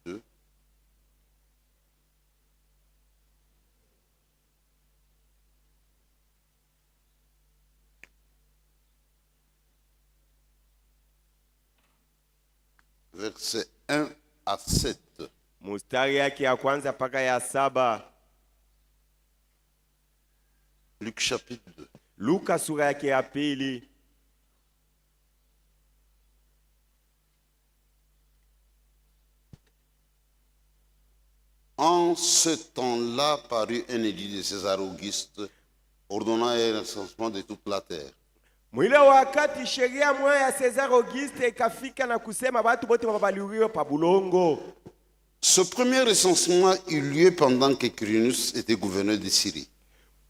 2. Versets 1 à 7. Mustari yake ya kwanza mpaka ya 7. Luc chapitre 2. Luka sura yake ya pili. En ce temps-là parut un édit de César Auguste ordonnant un recensement de toute la terre. Mwile wakati sheria moya ya César Auguste ikafika na kusema watu wote wabaliuriwe pa bulongo. Ce premier recensement eut lieu pendant que Quirinius était gouverneur de Syrie.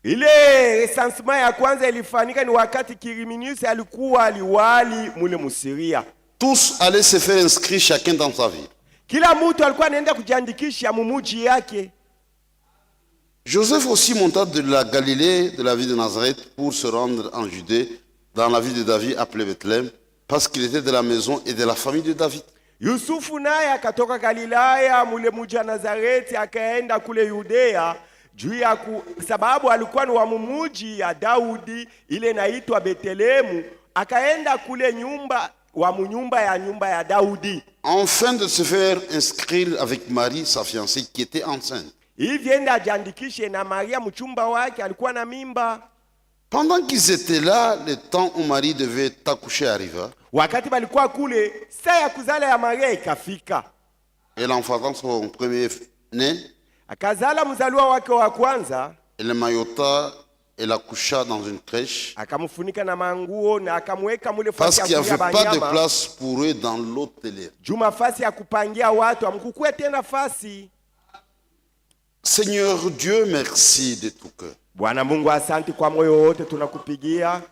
Ile recensement ya kwanza ilifanyika ni wakati Quirinius alikuwa liwali mule Musiria. Tous allaient se faire inscrire chacun dans sa ville. Kila mtu alikuwa anaenda kujiandikisha mumuji yake. Joseph aussi monta de la Galilée, de la ville de Nazareth, pour se rendre en Judée, dans la ville de David appelée Bethléem, parce qu'il était de la maison et de la famille de David. Yusufu naye akatoka Galilaya mule muji wa Nazareti akaenda kule Yudea juu ya sababu alikuwa ni wa mumuji ya Daudi ile inaitwa Bethlehemu, akaenda kule nyumba ya Daudi. Afin de se faire inscrire avec Marie, sa fiancée, qui était enceinte. Hivi enda ajiandikishe na Maria mchumba wake alikuwa na mimba. Pendant qu'ils étaient là, le temps où Marie devait accoucher arriva. Wakati balikuwa kule, saa ya kuzala ya Maria ikafika. Elle enfantant son premier-né. Akazala mzaliwa wake wa kwanza. Elle maillota et la coucha dans une crèche. Akamfunika na manguo na akamweka mule parce fasi qu'il n'y ya avait pas de banyama. place pour eux dans l'hôtel. Juma fasi ya kupangia watu amkukue tena fasi. Seigneur Dieu, merci de tout cœur. Bwana Mungu asante kwa moyo wote tunakupigia.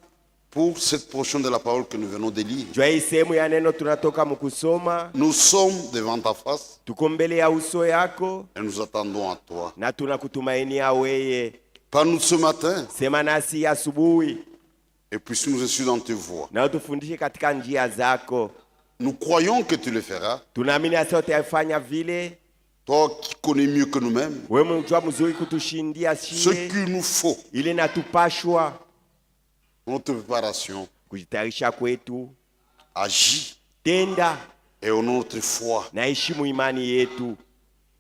Pour cette portion de la parole que nous venons de lire. Jua hii sehemu ya neno tunatoka mkusoma. Nous sommes devant ta face. Tuko mbele ya uso yako. Et nous attendons à toi. Na tunakutumainia wewe. Parle-nous ce matin. Sema nasi asubuhi. Et puissions nous suivre dans tes voies. Na utufundishe katika njia zako. Nous croyons que tu le feras. Tunaamini asa utafanya vile. Toi qui connais mieux que nous-mêmes. Wewe unajua mzuri kutushindia ce qu'il nous faut. Ile natupashwa. Notre préparation. Kujitayarisha kwetu. Agis. Tenda. Et au notre foi. Na heshimu imani yetu.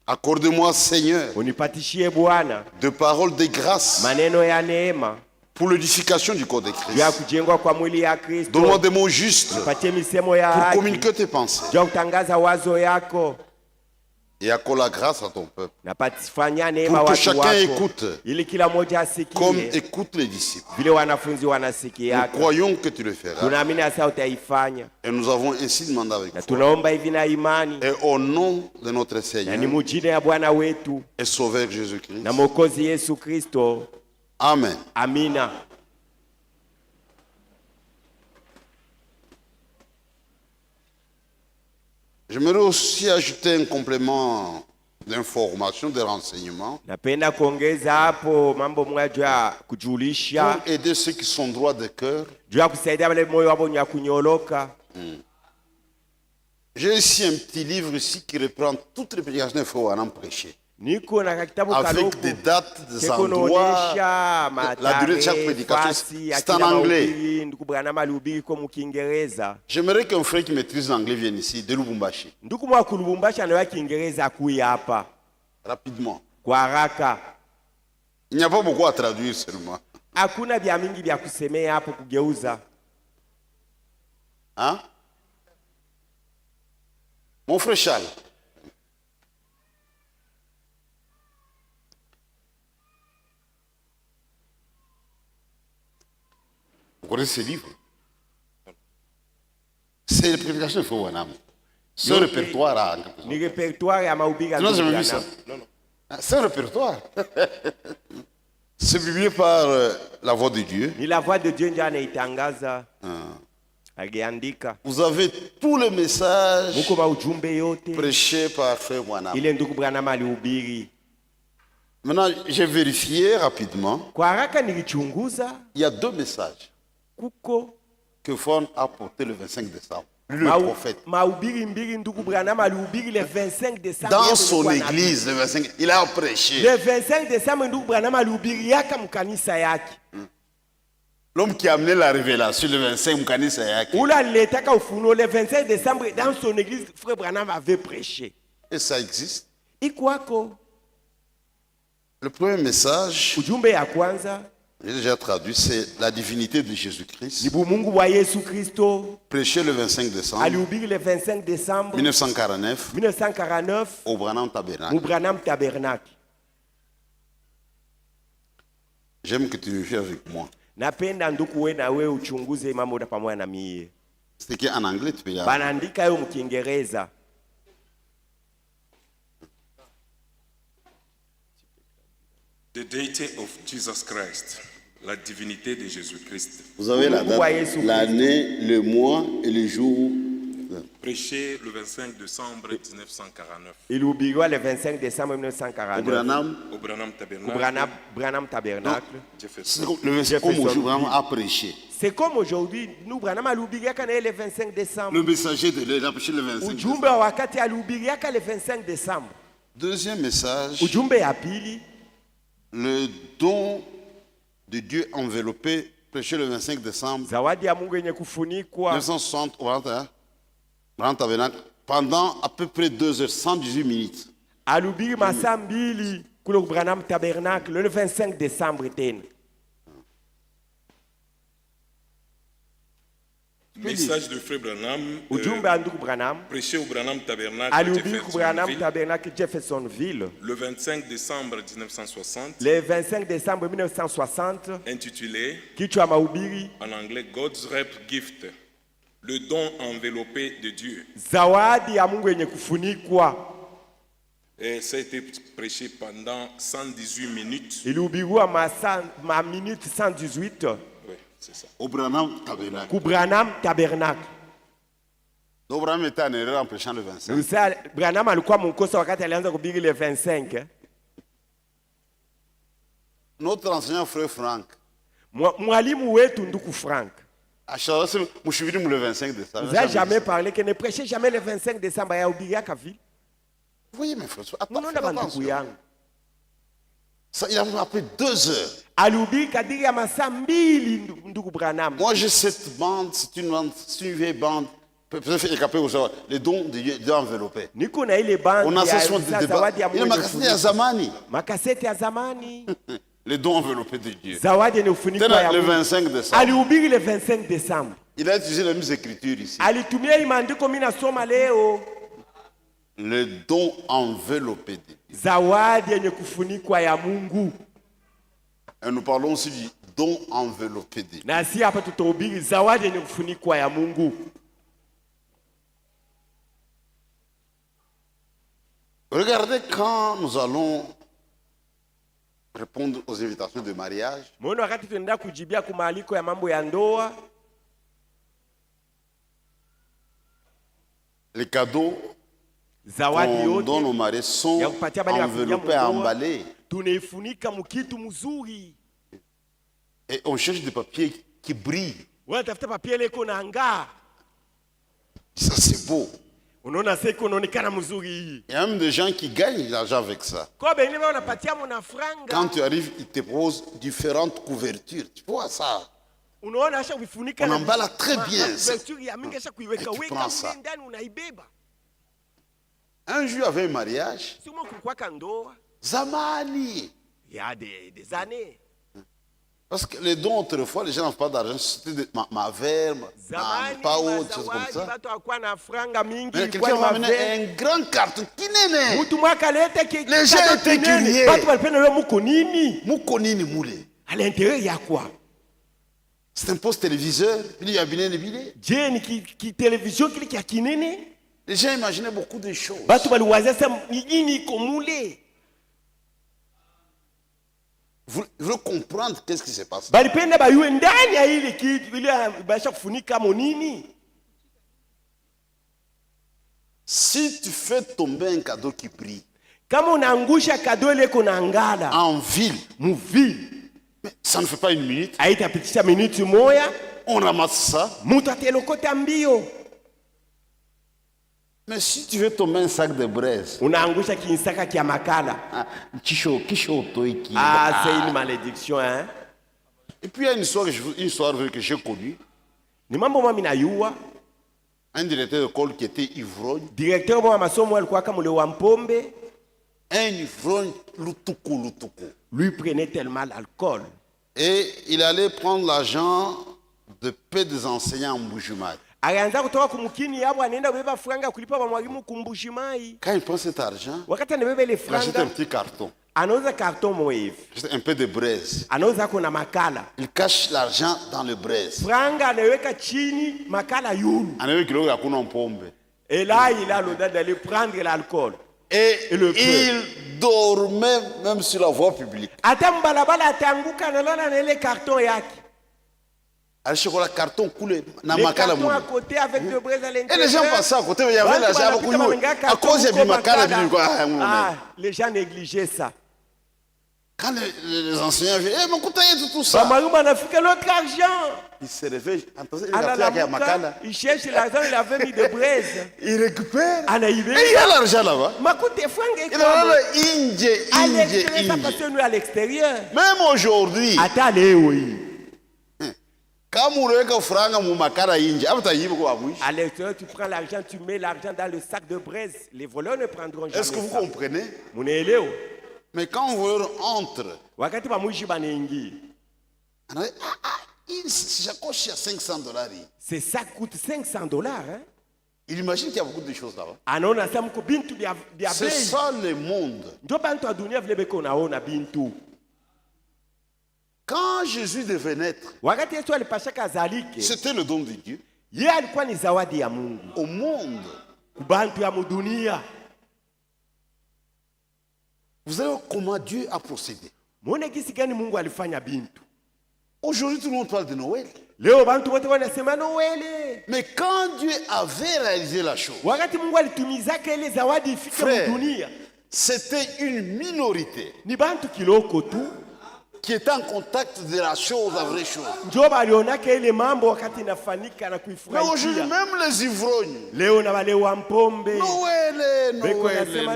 Accorde-moi, Seigneur, unipatishie Bwana de paroles de grâce maneno ya neema pour l'édification du corps de Christ. ya kujengwa kwa mwili ya Kristo. Donne-moi des mots justes nipatie misemo ya pour haki communiquer tes pensées. ya kutangaza wazo yako. Et accorde la grâce à ton peuple. Napatifanya neema pour que watu chacun wako écoute ili kila mmoja asikie comme écoutent les disciples. vile wanafunzi wanasikia. Nous croyons que tu le feras. Tunaamini asa utaifanya. Et nous avons ainsi demandé avec na foi. tunaomba hivi na imani. Et au nom de notre na Seigneur ni mujina ya Bwana wetu et Sauveur Jésus-Christ. na Mwokozi Yesu Kristo. Amen. Amina. J'aimerais aussi ajouter un complément d'information, de renseignement. Napenda kuongeza hapo mambo moja ya kujulisha. Pour aider ceux qui sont droits de cœur. Juu ya kusaidia wale moyo wao ni kunyoloka. J'ai ici un petit livre ici qui reprend toutes les prédications qu'il faut en prêcher. Niko na kitabu avec des dates, des endroits, la durée de chaque prédication. C'est en anglais. J'aimerais qu'un frère qui maîtrise l'anglais vienne ici, de Lubumbashi. Rapidement. Il n'y a pas beaucoup à traduire seulement. Hein? Mon frère Charles. Vous connaissez ce livre? C'est le prédication, il faut un âme. Ce répertoire à... Ni répertoire à Maoubiga. Tu n'as jamais vu ça? Non, non. C'est un répertoire. C'est publié par la voix de Dieu. Ni la voix de Dieu ndiye anaitangaza. Vous avez tous les messages yote prêchés par Frère Branham. Ile ndugu Branham alihubiri. Maintenant, j'ai vérifié rapidement. Kwa haraka nilichunguza. Il y a deux messages kuko que Fon a porté le 25 décembre. le prophète. Mahubiri mbili ndugu Branham alihubiri le 25 décembre. Dans son église, le 25, il a prêché. Le 25 décembre ndugu Branham alihubiri yaka mkanisa yake. L'homme qui a amené la révélation le 25 mkanisa yake. Ula aletaka ufunuo le 25 décembre dans son église, frère Branham avait prêché. Et ça existe. Ikwako. Le premier message, Ujumbe ya kwanza j'ai déjà traduit, c'est la divinité de Jésus-Christ. ni bumungu wa Yesu Kristo. Prêché le 25 décembre Alihubiri le 25 décembre 1949 1949 au Branham Tabernacle. mu Branham Tabernacle. J'aime que tu le fasses avec moi. Napenda ndugu we na we uchunguze mambo na pamoja na mie. C'est écrit en anglais, tu peux y aller. Banaandika yo mkiingereza. The deity of Jesus Christ, la divinité de Jésus-Christ, Vous avez la Mungu wa date, Yesu l'année, le mois et le jour. prêché le 25 décembre 1949 Ilihubiriwa le 25 décembre Au 1949 Branham, au Branham ku Tabernacle. Branham Tabernacle. c'est Jefferson. comme le 25 comme aujourd'hui, Branham a prêché. C'est comme aujourd'hui, nous Branham alihubiriaka na le 25 décembre. Le messager de l'air a prêché le 25 Ujumbe décembre. wa wakati alihubiriaka le 25 décembre. Deuxième message, Ujumbe ya pili, le don de Dieu enveloppé, prêché le 25 décembre zawadi ya Mungu yenye kufunikwa 1960 au Branham Tabernacle, pendant à peu près 2 heures, 118 minutes. alihubiri masaa mbili kule ku Branham Tabernacle le 25 décembre tena. Message de Frère Branham, Ujumbe wa ndugu Branham prêché au Branham Tabernacle, alihubiri ku Branham Jeffersonville, Tabernacle Jeffersonville le 25 décembre 1960, le 25 décembre 1960. intitulé Kichwa mahubiri en anglais God's Rep Gift, le don enveloppé de Dieu. zawadi ya Mungu yenye kufunikwa. Et ça a été prêché pendant 118 minutes. Ilihubiriwa ma minute 118 Oui, c'est ça. Au Branham Tabernacle. ku Branham Tabernacle. Donc Branham était en erreur en prêchant le 25. Nusa Branham alikuwa mkosa wakati alianza kuhubiri le 25. Notre enseignant frère Franck, Mwalimu wetu nduku Frank, à Charles, je suis venu le 25 vous décembre. avez jamais parlé que ne prêchez jamais le 25 décembre ya hubiriaka vile. Vous voyez mes frères, Munaona banduku yangu. Ça, il a appris 2 heures. Alihubiri kadiri ya masaa mbili ndugu Branham. Moi j'ai cette bande, c'est une vieille bande. Peut-être écapé aux gens. Les dons de Dieu enveloppés. Niko na ile bandi On a ya ce de débat. zawadi ya Il y a Mungu. makasete ya zamani. Makaseti ya zamani. Les dons enveloppés de Dieu. Zawadi yenye kufunikwa ya Le Mungu. 25 décembre. Alihubiri le 25 décembre. Il a utilisé les mêmes écritures ici. Alitumia hii maandiko mimi nasoma leo. Le don enveloppé de Dieu. Zawadi yenye kufunikwa ya Mungu. Et nous parlons aussi du don enveloppé de Dieu. Na si hapa tutahubiri zawadi yenye kufunikwa ya Mungu. Regardez quand nous allons répondre aux invitations de mariage. Mbona wakati tunaenda kujibia kwa maaliko ya mambo ya ndoa, Les cadeaux zawadi qu'on donne yote aux mariés sont ya kupatia bali enveloppés, emballés. tunaifunika mkitu mzuri. Et on cherche des papiers qui brillent. Wewe tafuta papia ile iko na ngaa. Ça c'est beau. Unaona sasa iko inaonekana mzuri hii. Il y a même des gens qui gagnent de l'argent avec ça. Kwa bengine wao wanapatia mna franga. Quand tu arrives, ils te proposent différentes couvertures. Tu vois ça? Unaona acha kuifunika On emballa très bien. couverture ya mingi acha kuiweka Et tu weka prends ça. mle ndani unaibeba. Un jour, il y avait un mariage. Sio kulikuwa kandoa Zamani. il y a des années. Parce que les dons autrefois, les gens n'avaient pas d'argent. C'était ma verre, Zamani pas autre, des choses comme mazawadi ça. watu hawakuwa na franga mingi, Mais ilikuwa quelqu'un ni m'a amené mave. un grand carton. Qui n'est Mtu mwaka lete Les gens étaient curieux. Watu walipenda leo muko nini? Moukonini moulé. À l'intérieur il y a quoi? C'est un poste téléviseur. Il y a bien les billets. Je ni ki television kile kia kinene. Les gens imaginaient beaucoup de choses. Watu waliwazia sasa nini iko mule. Vous voulez comprendre qu'est-ce qui se passe? Balipenda bayue ndani ya ile kitu ile basha kufunika mo nini? Si tu fais tomber un cadeau qui brille Kama unaangusha kado ile iko na ngala en ville, muvili, mais ça ne fait pas une minute. haitapitisha minuti moya, On ramasse ça. mtu atelokota mbio. Mais si tu veux tomber un sac de braise, unaangusha kinsaka kia makala. kisho toiki. Ah, c'est une malédiction, hein. Et puis il y a une histoire que j'ai connue. Ni mambo mimi nayua. Un directeur d'école qui était ivrogne. Directeur wa masomo alikuwa kama ule wa mpombe. Un ivrogne lutuku. Lui prenait tellement l'alcool. Et il allait prendre l'argent de paix des enseignants en Mbujimayi. Alianza kutoka kumkini yabo anaenda kubeba franga kulipa kwa mwalimu kumbushimai. Quand il prend cet argent, Wakati anabeba ile il achète un franga, petit carton. anauza carton moive. Un peu de braise. Anauza kuna makala. Il cache l'argent dans le braise. Franga anaweka chini, makala yulu. Anawe kidogo ya kuna pombe. Et là, il a l'audace d'aller prendre l'alcool. Et le il dormait même sur la voie publique. Ata mbalabala atanguka analala na ile carton yake. Alishikola carton coulé na Les makala cartons à mou. côté avec de braise à l'intérieur. Et les gens passaient à côté, mais il y avait l'argent beaucoup à cause de makala. Ah, les gens négligeaient ça. Quand les enseignants viennent, mais écoutez tout ça. Bamaruba a fait notre argent. Il se réveille, Il cherche l'argent, il avait mis de braise. il récupère. Et il y a l'argent là-bas. Il a à l'extérieur. Même aujourd'hui, quand à l'extérieur, tu prends l'argent, tu mets l'argent dans le sac de braise. Les voleurs ne prendront jamais ça. est-ce que vous comprenez? Mais quand un voleur entre, sa coche à $500. C'est ça coûte $500. Hein? Il imagine qu'il y a beaucoup de choses là-bas. C'est ça le monde. Quand Jésus devait naître, c'était le don de Dieu au monde. Vous savez comment Dieu a procédé? Aujourd'hui, tout le monde parle de Noël. Mais quand Dieu avait réalisé la chose, frère, c'était une minorité qui était en contact de la chose, la vraie chose. Mais aujourd'hui, même les ivrognes,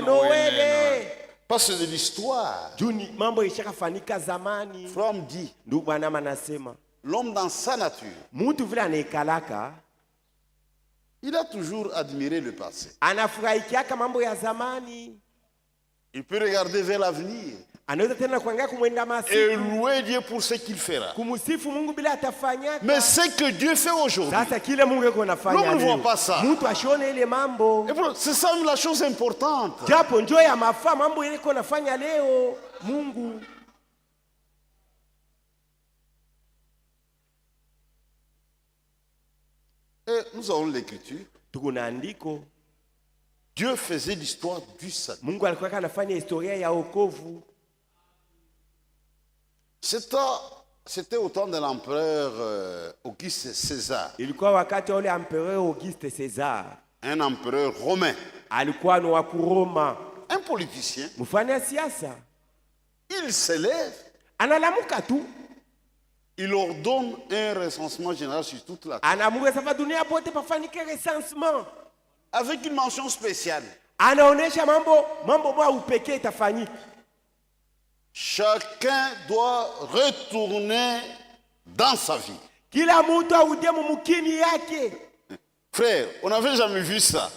Noël. Parce que c'est de l'histoire. From dit, l'homme dans sa nature, il a toujours admiré le passé. Il peut regarder vers l'avenir et louer Dieu pour ce qu'il fera. Mais ce que Dieu fait aujourd'hui, l'homme ne voit pas ça. C'est ça la chose importante. Et nous avons l'écriture. Dieu faisait l'histoire du salut. C'était au temps de l'empereur Auguste César. Un empereur romain. Un politicien. Il s'élève. Il ordonne un recensement général sur toute la terre. Avec une mention spéciale. Chacun doit retourner dans sa vie. Frère, on n'avait jamais vu ça.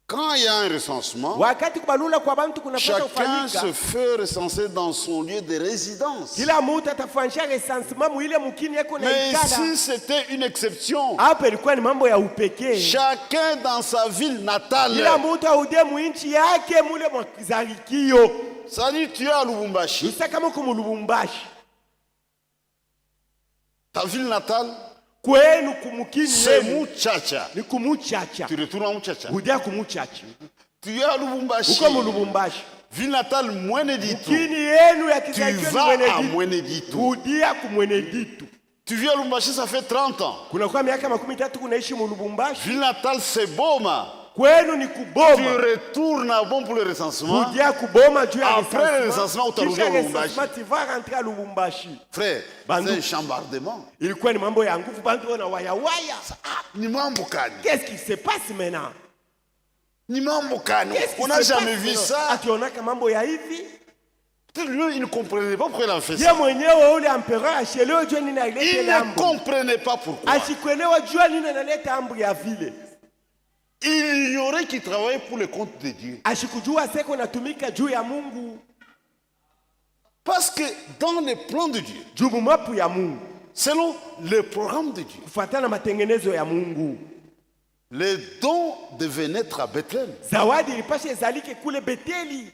Quand il y a un recensement, chacun se fait recenser dans son lieu de résidence. Mais ici, c'était une exception. Chacun dans sa ville natale. Ça dit, tu es à Lubumbashi. Ta ville natale, c'est Muchacha. Tu retournes à Muchacha. Tu es à Lubumbashi. Ville natale Mweneditu. Tu vas à Mweneditu. Tu vis à Lubumbashi, ça fait 30 ans. Ville natale c'est Boma. kwenu ni Tu kuboma. retournes avant pour le recensement. Kudia kuboma juu ya Après le recensement, utarudia Kisha Lubumbashi. recensement, tu vas rentrer à Lubumbashi. Frère, Bandu. c'est un chambardement. Ilikuwa ni mambo ya nguvu, bantu wana waya waya. Ni mambo gani? Qu'est-ce qui se passe maintenant? Ni mambo gani? Qu'est-ce qui On n'a se jamais passe vu maintenant? ça. Ationaka mambo ya hivi. Lui, il ne comprenait pas pourquoi il a fait Ye ça. mwenyewe ule empereur ashelewa jua nini alete Il ile ne amri. comprenait pas pourquoi. Ashikuelewa jua nini analeta amri ya vile. Il ignorait qu'il travaillait pour le compte de Dieu. Ashikujua seko natumika juu ya Mungu. Parce que dans le plan de Dieu, Jubu mapu ya Mungu. selon le programme de Dieu, Kufuatana na matengenezo ya Mungu. les dons devaient naître à Bethléem. Zawadi ilipasha izalike kule Beteli.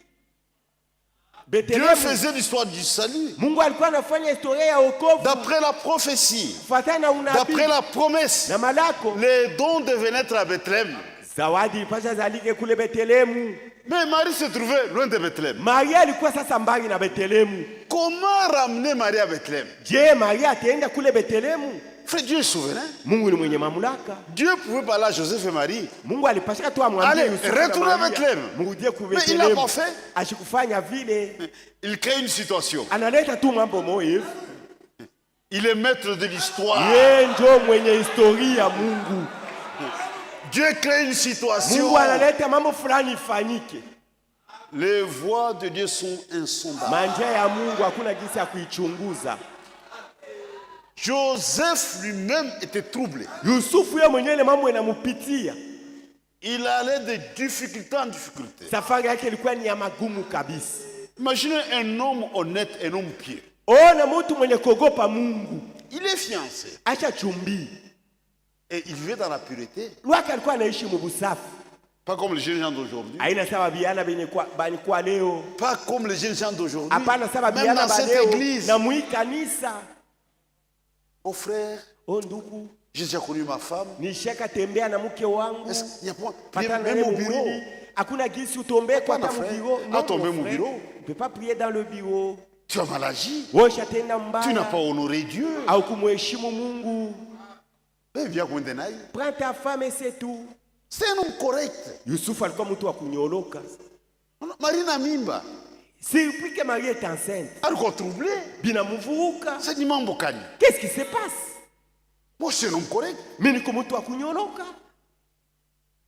Dieu Betlehemu. faisait l'histoire du salut. Mungu alikuwa anafanya historia ya wokovu. D'après la prophétie, Kufuatana na unabii d'après la promesse, na malako. les dons devaient naître à Bethléem. Zawadi ilipasha izalike kule Betlehemu. Mais Marie se trouvait loin de Bethléem. Maria alikuwa sasa mbali na Betlehemu. Comment ramener Marie à Bethléem? Je, Maria ataenda kule Betlehemu? Frère, Dieu est souverain. Mungu ni mwenye mamlaka. Dieu pouvait parler à Joseph et Marie. Mungu alipasha tu amwambie Allez, Yusufu na retournez à Maria. Bethléem. Mrudie ku Mais il l'a Betlehemu. pas fait. Ashikufanya vile. Il crée une situation. Analeta tu mambo moyo. Il est maître de l'histoire. Yeye ndio mwenye historia Mungu. Dieu crée une situation. Mungu analeta mambo fulani ifanyike. Les voies de Dieu sont insondables. Manja ya Mungu hakuna jinsi ya kuichunguza. Joseph lui-même était troublé. Yusufu yeye mwenyewe ile mambo inamupitia. Il allait de difficulté en difficulté. Safari yake ilikuwa ni ya magumu kabisa. Imaginez un homme honnête, un homme pieux. Ona mtu mwenye kuogopa Mungu. Il est fiancé Acha chumbi. et il vivait dans la pureté. Lwaka alikuwa anaishi mubusafi. Pas comme les jeunes gens d'aujourd'hui. Haina sawa biana benye kwa bani kwa leo. Pas comme les jeunes gens d'aujourd'hui. Hapana sawa Même biana dans cette baleo. église. Na mui kanisa. Oh frère, O ndugu, j'ai déjà connu ma femme. nishaka tembea na mke wangu. Est-ce qu'il y a pas Patana même au bureau? mwili. Hakuna gisi utombee kwa Hapana, tamu frère. bureau. Ah, tomber mon bureau. Tu peux pas prier dans le bureau. Tu as mal agi. Wewe shatenda Tu mbaya. n'as pas honoré Dieu. Au kumheshimu Mungu. Eh, viens qu'on dénaille. Prends ta femme et c'est tout. C'est un homme correct. Yusufu alikuwa mtu wa kunyoloka. Marie na mimba. Depuis que Marie est enceinte, Alikuwa troublé. binamuvuruka. C'est ni mambo kani. Qu'est-ce qui se passe? Moi, je suis un homme correct. Mimi niko mtu wa kunyoloka.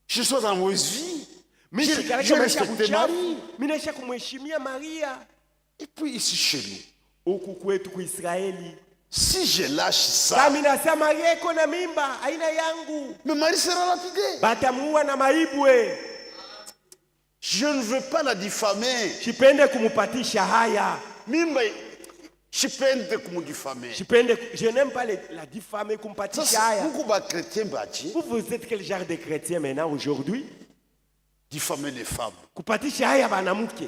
Je suis dans mauvaise vie. Mimi Je shikaleka maisha respectais kuchafu. Marie. Mimi naisha kumheshimia Maria. Et puis ici chez nous, Huku kwetu kuisraeli. si je lâche ça, Kama nasema Maria iko na mimba, haina yangu. mais Marie sera lapidée. Batamuua na maibwe. Je ne veux pas la diffamer. Sipende kumupatisha haya. Mimba, je pende kumudiffamer. Je n'aime pas la diffamer, Ça, kumpatisha c'est haya. beaucoup de chrétiens bâtis. Vous êtes quel genre de chrétien maintenant aujourd'hui? Diffamer les femmes. Kupatisha haya banamuke.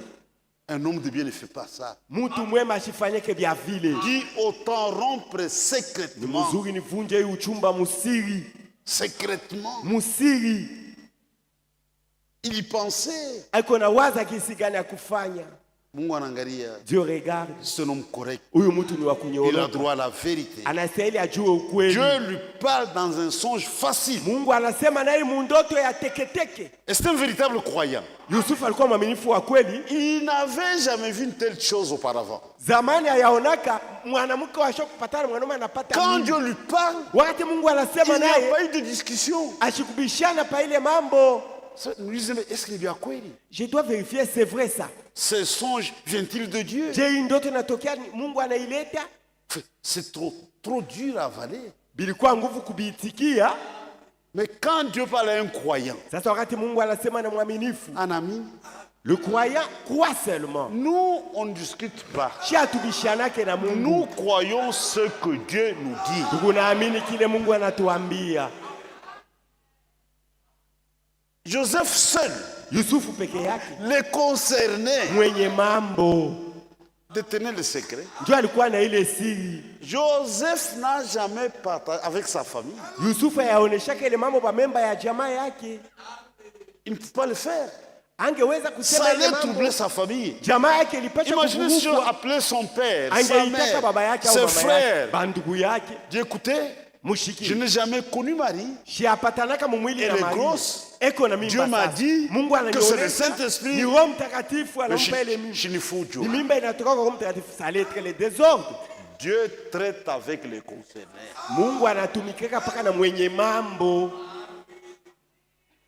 Un homme de bien ne fait pas ça. Mtu mwema asifanyeke vya vile. Dit autant rompre secrètement. Mzuri nivunje hii uchumba musiri. Secrètement. Musiri. Il y pensait. Aiko na waza kisi gani ya kufanya. Mungu anaangalia. Dieu regarde. C'est un homme correct. Huyu mtu ni wa Il a kunyooka. droit à la vérité. Anastahili ajue ukweli. Dieu lui parle dans un songe facile. Mungu anasema naye mundoto ya teketeke. Et c'est un véritable croyant. Yusufu alikuwa mwaminifu wa kweli. Il n'avait jamais vu une telle chose auparavant. Zamani hayaonaka mwanamke washo kupatana mwanaume anapata Quand mimba. Dieu lui parle, Wakati Mungu anasema il n'y a naye pas eu de discussion. ashikubishana pa ile mambo. Nous disons, mais est-ce qu'il est bien kweli? Je dois vérifier, c'est vrai ça. Ce songe vient-il de Dieu? Je hii ndoto inatokea Mungu anaileta? C'est trop dur à avaler. Bilikuwa nguvu kubiitikia. Mais quand Dieu parle à un croyant, Sasa wakati Mungu anasema na mwaminifu, un ami, le croyant croit seulement. nous, on ne discute pas. Si atubishanake na Mungu, Nous croyons ce que Dieu nous dit. tunaamini kile Mungu anatuambia. Joseph seul, Yusufu peke yake les concernés, mwenye mambo détenait le secret. ndio alikuwa na ile siri. Joseph n'a jamais partagé avec sa famille. Yusufu yaoneshaka ile mambo kwa memba ya jamaa yake. Il ne peut pas le faire. Angeweza Ça kusema ile allait mambo. troubler sa famille. Jamaa yake ilipasha Imaginez si on kuvurugwa. appelait son père, sa Angeitaka mère, baba yake au ses mama yake, frères. bandugu yake. Dis écoutez, Je mushiki n'ai jamais connu Marie. shiapatanaka mumwili Elle na est Maria. grosse. Eko na Dieu mimba m'a sasa. dit Mungu que c'est le ananionyesha Saint-Esprit. ni Roho Mtakatifu Le anampa ile mimba. chinifujo. Ni mimba inatoka kwa Roho Mtakatifu, ça allait être le désordre. Dieu traite avec les concernés. Mungu anatumikika paka na mwenye mambo.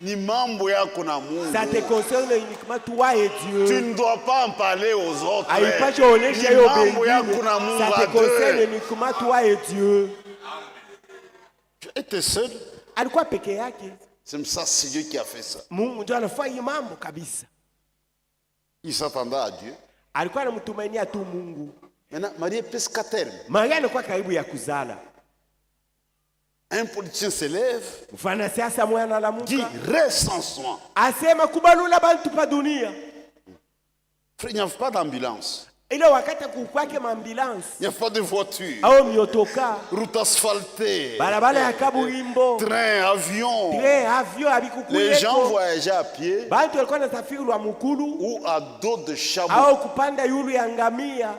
Ni mambo yako na Mungu. Ça te concerne uniquement toi et Tu Dieu. ne dois pas en parler aux autres. Haipashi onesha Ni hiyo mambo yako bengine. na Mungu Ça à te concerne deux. uniquement toi et Dieu. Tu étais seul. Alikuwa peke yake. C'est ça, c'est Dieu qui a fait ça. Mungu ndio anafanya mambo kabisa. Il s'attendait à Dieu. Alikuwa anamtumainia tu Mungu. Maintenant, Marie est pescataire. Maria alikuwa karibu ya kuzala. Un politicien se lève, Mfanasiasa mwana dit analamuka. reste sans soin. Asema kubalula bantu pa dunia. Frère, il n'y a pas d'ambulance. Ile wakati kukwake maambulance Il n'y a pas de voiture. au miotoka, Route asphaltée. barabara ya kaburimbo, Train, avion. train, avion Les gens abikukuyeko. voyageaient à pied Bantu walikuwa nasafiri lwa mukulu ou à dos de chameau. au kupanda yulu ya ngamia.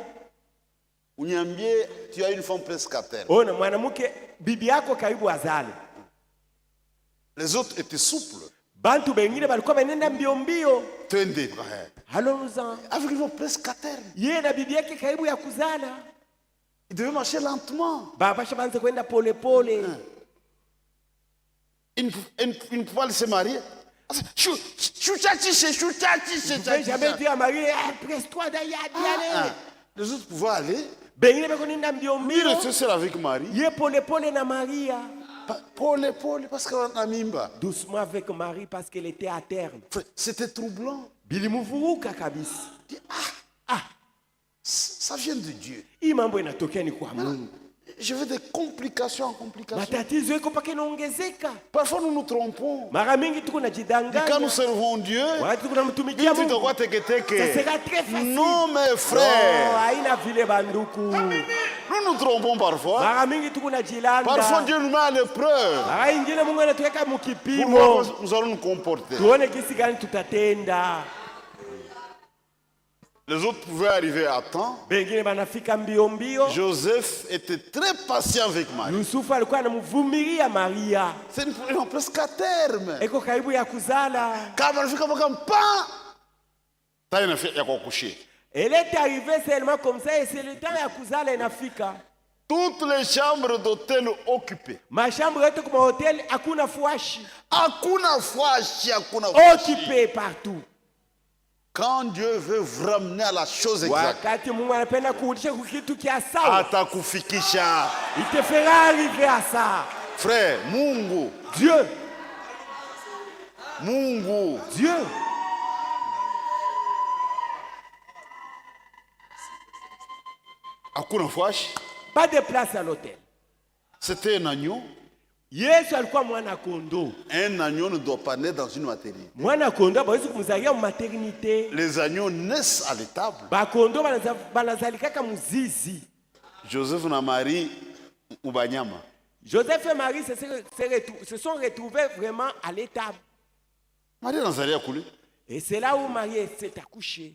Unyambie, tu as une femme pescataire. Ona mwanamke bibi yako karibu azale. Les autres étaient souples. Bantu bengine balikuwa benenda mbio mbio. Tendez, frère. Allons-en. Avec une femme pescataire. Yeye na bibi yake karibu ya kuzala. Il devait marcher lentement. Babasha banze kwenda pole pole. Il ne pouvait pas se marier. Chouchachise. Je vais jamais dire à Marie, presse-toi d'aller. Les autres pouvaient aller. Bengine beko nenda mbio Il mbio. restait seul avec Marie. Ye pole pole na Maria. Paul, parce qu'elle a mimba. Doucement avec Marie parce qu'elle était à terme. C'était troublant. Bilimuvuruka kabisa. Ça vient de Dieu. Hii mambo inatokea ni kwa Mungu. Je veux des complications en complications. Matatizo yako paka inaongezeka. Parfois nous nous trompons. Mara mingi tuko Et quand najidanganya. nous servons Dieu, Wakati tuko namtumikia tu te Mungu. crois Ça sera très facile. non mes Oh, frères, haina vile banduku. nous nous trompons parfois. Mara mingi tuko najilanda. Parfois Dieu nous met à l'épreuve Mara ingine Mungu anatuweka pour mukipimo. voir comment nous allons nous comporter. Tuone kisi gani tutatenda. Les autres pouvaient arriver à temps. Bengine banafika mbio mbio. Joseph était très patient avec Marie. Yusufu alikuwa anamvumilia Maria. C'est une presque à terme. Eko karibu ya kuzala. Kama anafika mpaka mpa tayo inafika ya kukushia. Elle est arrivée seulement comme ça et c'est le temps ya kuzala inafika. Toutes les chambres d'hôtel occupées. Mashamba yote kwa hotel hakuna fuashi. Hakuna fwashi, hakuna fwashi. Occupé partout. Quand Dieu veut vous ramener à la chose exacte, Wakati Mungu anapenda kurudisha kwa kitu kia sawa, atakufikisha. il te fera arriver à ça. Frère, Mungu, Dieu, Mungu. Hakuna fwashi. Pas de place à l'hôtel. C'était un agneau. Yesu alikuwa mwana kondoo. Un agneau ne doit pas naître dans une maternité. Mwana kondoo bawezi kumzalia mu maternité. Les agneaux naissent à l'étable. Ba kondoo banazalikaka muzizi. Joseph na Marie ubanyama. Joseph et Marie se sont retrouvés vraiment à l'étable. Marie anazalia kule. Et c'est là où Marie s'est accouchée.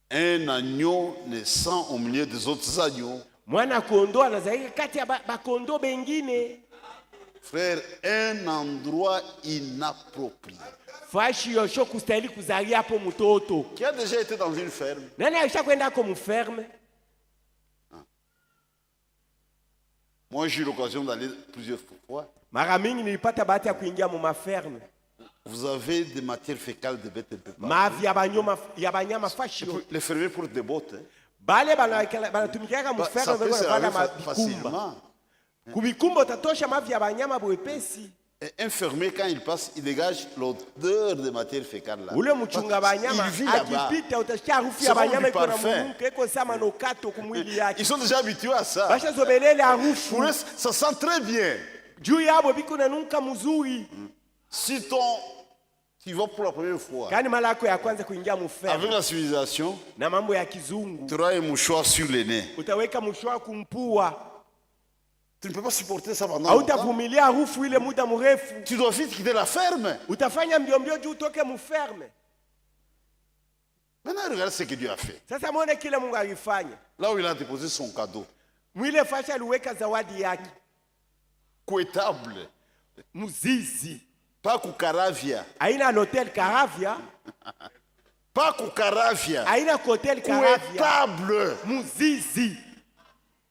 Un agneau naissant au milieu des autres agneaux. Mwana kondoo anazalika kati ya ba kondoo bengine. Frère, un endroit inapproprié. Fashi yosho kustahili kuzalia hapo mtoto. Qui a déjà été dans une ferme? Nani alishakwenda hapo mferme? Moi, j'ai eu l'occasion d'aller plusieurs fois. Mara mingi nilipata bahati ya kuingia mu maferme. Vous avez des matières fécales de bêtes un peu partout. Mavi ya banyama fashi yo. Les fermiers pour des bottes. Bale banatumikiaka mu Ça ferme peut se bana laver mabikumba. facilement. Kubikumba utatosha mavi ya banyama bwepesi. Et un fermier, quand il passe, il dégage l'odeur des matières fécales là. Ule mchunga banyama Il vit là-bas. akipita utasikia harufu C'est ya comme banyama du iko na parfum. munuko iko sama nokato kumwili yake. Ils sont déjà habitués à ça. Basha zobelele harufu. Pour eux, ça sent très bien. Juu yabo biko nanuka mzuri. Si tu vas pour la première fois Kani mara yako ya kwanza kuingia mu ferme avec la civilisation, na mambo ya kizungu, tu auras un mouchoir sur le nez. utaweka mshwa kumpua. Tu ne peux pas supporter ça pendant longtemps. Hautavumilia harufu ile muda mrefu. Tu dois vite quitter la ferme. Utafanya mbio mbio juu utoke mferme. Maintenant, regarde ce que Dieu a fait. Sasa muone kile Mungu alifanya. Là où il a déposé son cadeau. Mwile fasha aliweka zawadi yake. Couetable. Muzizi. Pas Kukaravia. Haina hotel Caravia. Pas Kukaravia. Haina hotel Caravia. Couetable. Muzizi.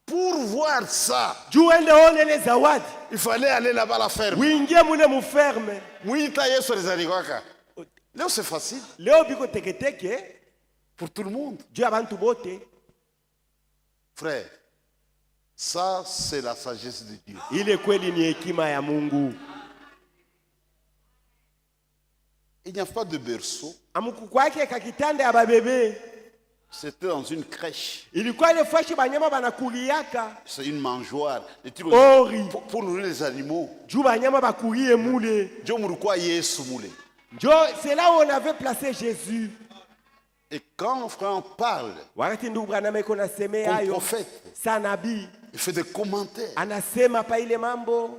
Pour voir ça, Juu ende one le zawadi. il fallait aller là-bas à la ferme. Uingie mule muferme. Mwita Yesu alizaliwaka. Leo c'est facile Leo biko teketeke pour tout le monde. juu ya bantu bote. Frère, ça c'est la sagesse de Dieu. Ile kweli ni hekima ya Mungu. Il n'y a pas de berceau. Amukukwake kakitanda ya babebe. C'était dans une crèche. Ilikuwa ile fashi banyama banakuliaka. C'est une mangeoire. Des trucs Ori. pour nourrir les animaux. Juu banyama bakulie mule. Dieu murukwa Yesu mule. C'est là où on avait placé Jésus. Et quand frère parle Wakati ndugu Branham iko nasemea comme hayo prophète, sa nabii il fait des commentaires. anasema pa ile mambo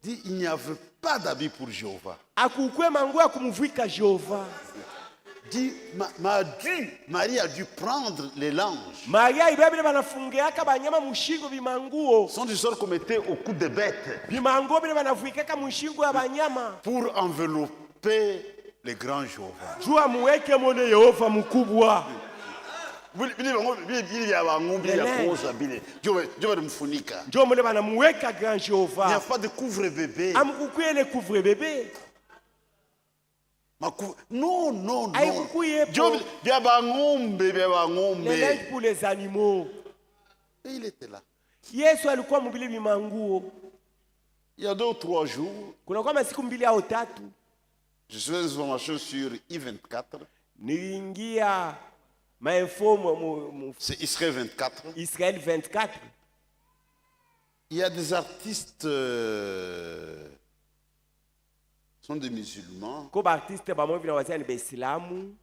Il dit il n'y avait pas d'habit pour Jéhovah. akukwe mangu ya kumuvika Jehova. Dit Marie a dû prendre les langes. Maria ibabile banafungiaka banyama mushingo bimanguo. Ce sont des sortes qu'on mettait au cou des bêtes Bimanguo bile banavuikaka mushingo ya banyama. pour envelopper les grands Jéhovah. Jua muweke mone Yehova mkubwa. Njo mole banamuweka grand Il n'y a Jehova. pas de couvre-bébé. Amkukwele couvre bébé. Non, non, non. Aikukuye Dieu, po. il y a bangombe, il y a bangombe. Les linges pour les animaux. Et il était là. Yesu alikuwa mubili bimanguo. Il y a 2 ou 3 jours, Kuna kwa masiku mbili au tatu je suis une information sur I24. niingia mainfo C'est Israël 24. Israël 24. Il y a des artistes, sont des musulmans. Ko baartiste bamoja vina wazia ni Baislamu.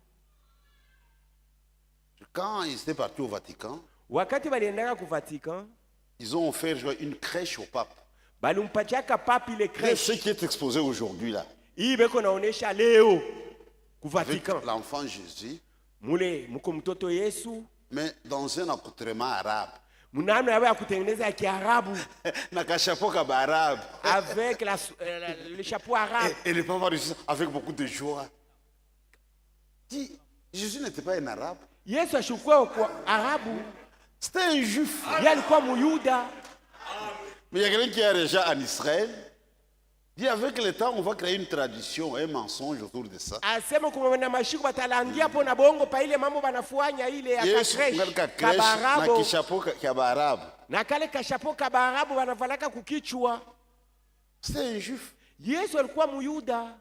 Quand ils étaient partis au Vatican, Wakati baliendaka ku Vatican, ils ont offert une crèche au pape. balimpatiaka papi ile Et ce crèche. qui est exposé aujourd'hui là, Hii beko naonesha leo ku avec Vatican. l'enfant Jésus, Mule muko mtoto Yesu. mais dans un accoutrement arabe. Mnano yao ya kutengeneza ya Kiarabu Na kachapo ka arabe. avec le chapeau arabe. Et le papa réussit avec beaucoup de joie. Dit, Jésus n'était pas un arabe. Yesu ashukua kwa Arabu. C'était un juif. Yeye alikuwa Muyuda. Mais il y a quelqu'un qui est déjà en Israël. Dit, avec le temps, on va créer une tradition, un mensonge autour de ça. Asema kuma na mashiko batalandia po na bongo pa ile mambo banafanya ile ya Yesu kakresh ngalika crèche na kabarabo kishapo ka arabe. na kale kashapo kabarabu banavalaka kukichwa. C'était un juif. Yesu alikuwa Muyuda.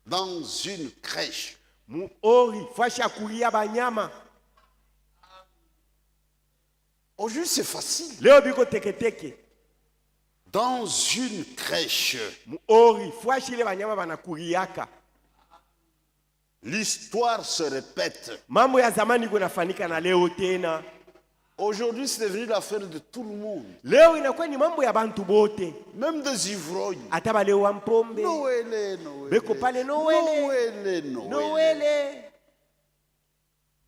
Dans une crèche. Muori fasha kulia banyama. Aujourd'hui, c'est facile. Leo biko teketeke. Dans une crèche. Muori fasha ile banyama banakuliaka. L'histoire se répète. Mambo ya zamani kunafanika na leo tena. Aujourd'hui, c'est devenu l'affaire de tout le monde. Leo inakuwa ni mambo ya bantu bote. Même des ivrognes. Hata bale wa mpombe. Noël. Beko pale Noël. Noël.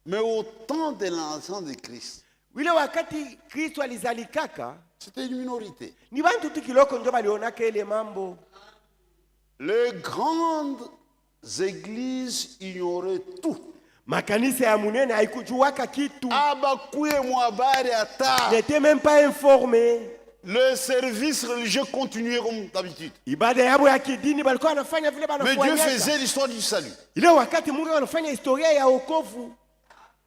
Mais au temps de l'enfant de Christ, Wile wakati Kristo alizalikaka, c'était une minorité. ni bantu tu kiloko ndio balionaka ile mambo. Les grandes églises ignoraient tout. Makanisa ya munene haikujuaka kitu. Abakuye mwabari ata. N'était même pas informé. Le service religieux continuait comme d'habitude. Ibada yabo ya kidini balikuwa wanafanya vile Mais Dieu banafanya. faisait l'histoire du salut. Ile wakati Mungu anafanya historia ya wokovu.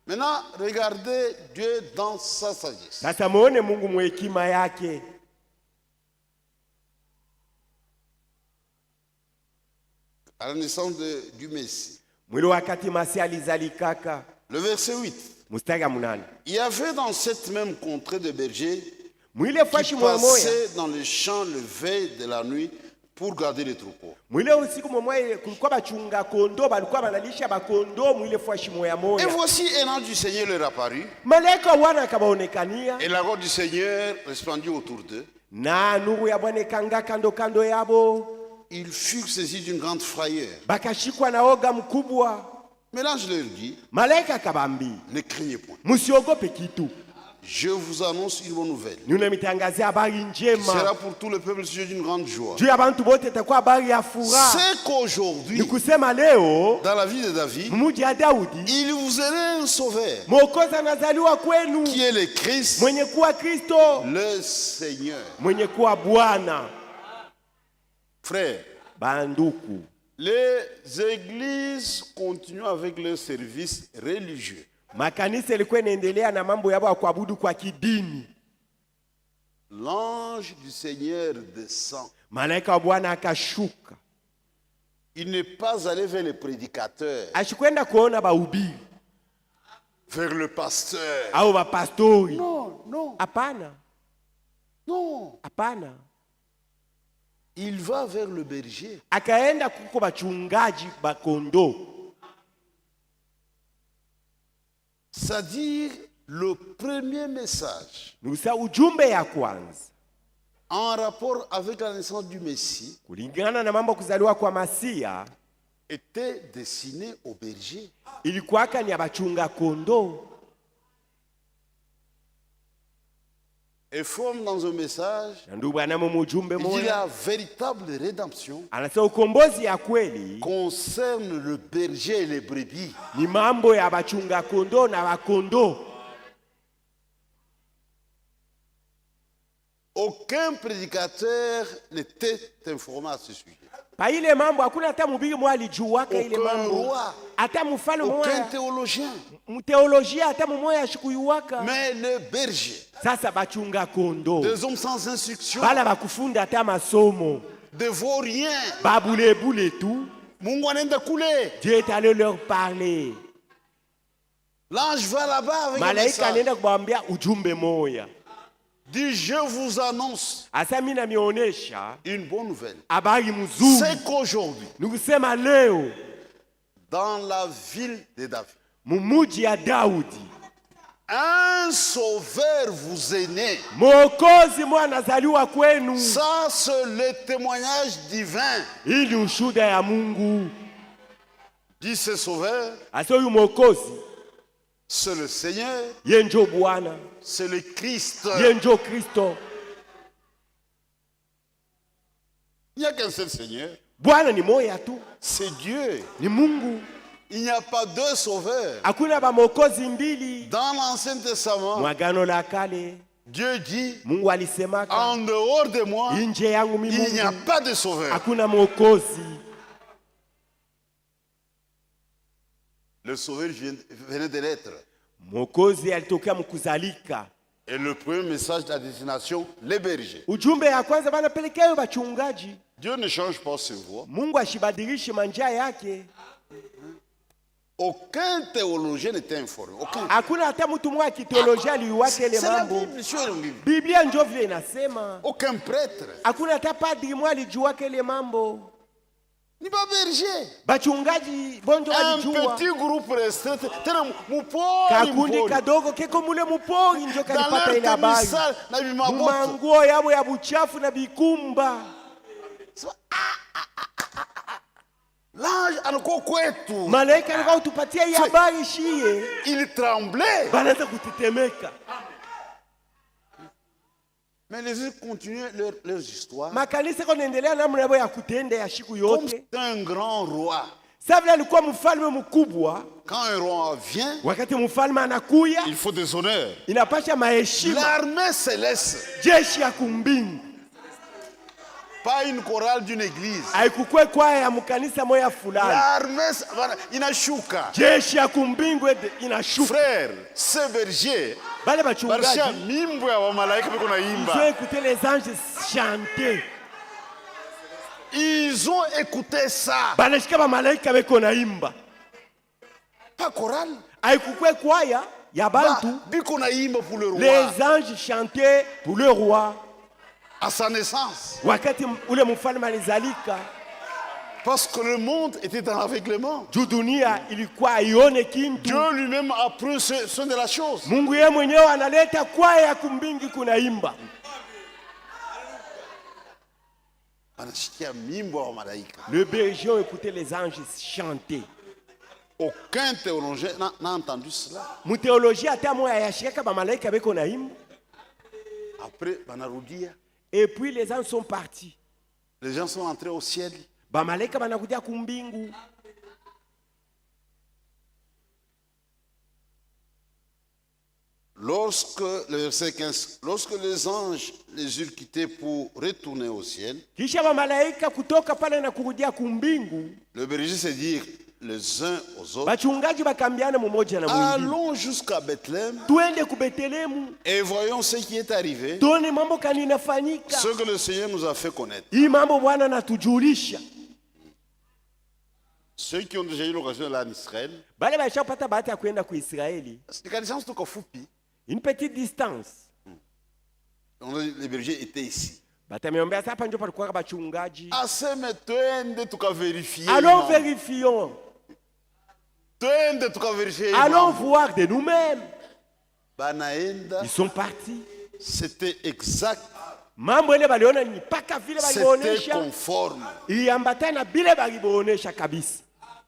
Maintenant, regardez Dieu dans sa sagesse. Sasa muone Mungu mwekima yake. À la naissance du Messie. Mwile wakati Masi alizalikaka. Le verset 8. Mstari ya 8. Il y avait dans cette même contrée de bergers Mwile qui fashi moya moya. passaient dans les champs le veille de la nuit pour garder les troupeaux. Mwile usiku moya kulikuwa bachunga kondo balikuwa banalisha bakondo mwile fashi moya Et moya. voici un ange du Seigneur leur apparut, Malaika wana akabaonekania. et la gloire du Seigneur resplendit autour d'eux. Na nuru ya Bwana ikanga kando kando yabo. Ils furent saisis d'une grande frayeur. Bakashikwa na oga mkubwa. Mais l'ange leur dit, Malaika akabambi, ne craignez point. musiogope kitu. je vous annonce une bonne nouvelle. Nimetangazia habari Ce njema. sera pour tout le peuple sujet d'une grande joie. Juu ya bantu bote itakuwa habari ya furaha. C'est qu'aujourd'hui, Ni kusema leo dans la vie de David, mji ya Daudi il vous est un sauveur Mwokozi anazaliwa kwenu, qui est le Christ, mwenye kuwa Kristo, le Seigneur. mwenye kuwa Bwana. Frère, Banduku, les églises continuent avec leur service religieux. makanisa ilikuwa inaendelea na mambo yao ya kuabudu kwa kidini. L'ange du Seigneur descend. Malaika wa Bwana akashuka. Il n'est pas allé vers le prédicateur, Ashikwenda kuona bahubiri vers le pasteur. au bapastori. Non, non, Hapana, non. hapana. Il va vers le berger. Akaenda kuko bachungaji bakondo. C'est-à-dire le premier message Nusa ujumbe ya kwanza en rapport avec la naissance du Messie kulingana na mambo kuzaliwa kwa Masia était destiné au berger. ilikuwaka ni abachunga kondo. Et forme dans un message, Na ndugu anamo mujumbe il dit moja la véritable rédemption anasema ukombozi ya kweli concerne le berger et les brebis. ni mambo ya bachunga kondo na bakondo. Aucun prédicateur n'était informé à ce sujet. Pa ile mambo hakuna hata mhubiri mmoja alijuaka ile Aucun mambo, roi, hata mfalme aucun mmoja, théologien. mteolojia hata mmoja ashikuyuwaka. Mais le berger, Sasa bachunga kondo des hommes sans instruction, bala bakufunda hata masomo de vauriens, babulebule tu, Mungu anaenda kule. Dieu est allé leur parler. L'ange va là-bas avec un Malaika message. anaenda kubambia ujumbe moya. Dit, je vous annonce Asa mimi namionesha une bonne nouvelle. habari mzuri. C'est qu'aujourd'hui, Nikusema leo dans la ville de David, mumuji ya Daudi un sauveur vous est né. Mwokozi mwana anazaliwa kwenu. Ça, c'est le témoignage divin. Hii ni ushuhuda ya Mungu. Dit ce sauveur, Asa huyu Mwokozi c'est le Seigneur, ye njo Bwana, c'est le Christ. ye njo Kristo. Il n'y a qu'un seul Seigneur, Bwana ni moya tu, c'est Dieu. ni Mungu. Il n'y a pas deux sauveurs. Hakuna ba Mwokozi mbili. Dans l'Ancien Testament, Mwagano la kale Dieu dit, Mungu alisemaka, en dehors de moi, nje yangu mimi il n'y a Mungu pas de sauveur. hakuna Mwokozi. Le sauveur venait de l'être. Mwokozi alitokea mkuzalika. Et le premier message de la destination, les bergers. Ujumbe ya kwanza banapelekea bachungaji. Dieu ne change pas ses voies. Mungu ashibadilishe manjia yake. Aucun théologien n'était informé. Aucun. Hakuna hata mtu mmoja kiteolojia aliuwake ile C'est la mambo. Bible, sur la Bible. Biblia ndio vile inasema. Aucun prêtre. Hakuna hata padri mmoja alijuake ile mambo. Ni pas berger. Bachungaji bonjo Un walijua. petit groupe restreint. Tena mupori, Kakundi mupori. kadogo keko mule mupori ndio Dans kalipata ile leur habari. temisa na bimaboto. Mumanguo yabo ya buchafu na bikumba. L'ange anakuwa kwetu. Malaika alikuwa utupatia hii habari shie. Il tremblait. Banaanza kutetemeka. Mais les autres continuaient leurs histoires. Makanisa konaendelea namna yao ya kutenda ya siku Comme yote. c'est un grand roi. Sasa vile alikuwa mfalme mkubwa, Quand un roi vient, wakati mfalme anakuya, il faut des honneurs. inapasha maheshima. L'armée céleste, Jeshi ya kumbingu. pas une chorale d'une église. Haikukwe kwaya ya mkanisa moya fulani. L'armée inashuka. Jeshi ya kumbingu inashuka. Frère, ce berger, Bale barisha bachungaji, mimbo ya malaika biko na ils ont imba. écouté les anges chanter. Ils ont écouté ça. Banashika ba malaika beko na imba. Pas chorale. Haikukwe kwaya ya bantu. Biko na imba pour le roi. Les anges chantaient pour le roi. À sa naissance. Wakati ule mfalme alizalika, Parce que le monde était dans l'aveuglement. juu dunia ilikuwa ione kintu. Dieu lui-même a pris soin de la chose. Mungu yeye mwenyewe analeta kwaya ya kumbingi kunaimba. Anashikia mimbo ya malaika. Le berger ont écouté les anges chanter. Aucun théologien n'a entendu cela. Muteolojia hata moya yashika ba malaika beko naimba. Après, banarudia. Et puis les gens sont partis. Les gens sont entrés au ciel. Ba malaika banakudia kumbingu. Lorsque, le verset 15, lorsque les anges les eurent quittés pour retourner au ciel, Kisha ba malaika kutoka pale na kurudia kumbingu. le berger s'est dit les uns aux autres, Bachungaji bakambiana mmoja na mwingine. allons jusqu'à Bethléem Tuende ku Betlehemu. et voyons ce qui est arrivé, Tuone mambo kani inafanyika. ce que le Seigneur nous a fait connaître. Hii mambo Bwana anatujulisha. Ceux qui ont déjà eu l'occasion d'aller en Israël, Bale bashapata bahati ya kwenda ku Israeli. c'est une distance tout fupi. Une petite distance. Les bergers étaient ici. Batamiombea sasa hapa ndio palikuwa bachungaji. Aseme twende tukaverifier. Allons vérifions. Twende tukaverifier. Allons voir de nous-mêmes. Banaenda, Ils sont partis. c'était exact. Mambo ile baliona ni paka vile C'était balionesha. conforme. Iliambatana bile balionesha kabisa.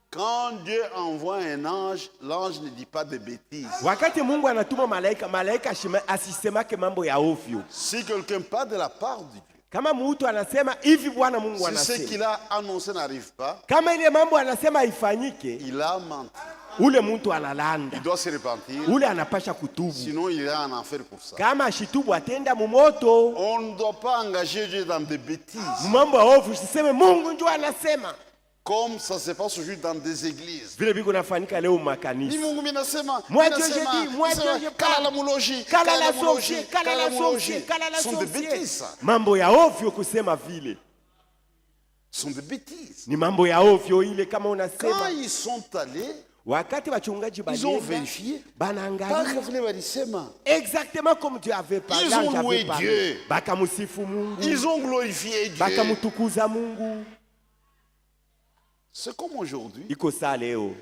Quand Dieu envoie un ange, l'ange ne dit pas de bêtises. Wakati Mungu anatuma malaika, malaika asisemake mambo ya ovyo. Si quelqu'un parle de la part de Dieu, Kama mtu anasema hivi Bwana Mungu si ce anasema. qu'il a annoncé n'arrive pas, Kama ile mambo anasema ifanyike, il a menti. ule mtu analanda. Il doit se repentir, Ule anapasha kutubu. sinon il ira en enfer pour ça. Kama ashitubu atenda mumoto. On ne doit pas engager Dieu dans des bêtises, Mambo ya ovyo usiseme Mungu ndio anasema. comme ça se passe aujourd'hui dans des églises. Vile biko nafanyika leo Ni makanisa. Mungu minasema, Moi Dieu j'ai dit, moi Dieu j'ai kala pas. la moulogie, Kala la sorcier, kala la sorcier, kala la Ce sont des sorcier. bêtises, ça. Mambo ya ovyo kusema vile. Ce sont des bêtises. Ni mambo ya ovyo ile kama Quand unasema. ils sont allés, Wakati wachungaji ils ont balienda vérifié. banaangalia exactement comme Dieu avait parlé. Ils ont loué Dieu. Bakamusifu Mungu. Ils ont glorifié Dieu. Bakamutukuza Mungu. C'est comme aujourd'hui. Iko saa leo.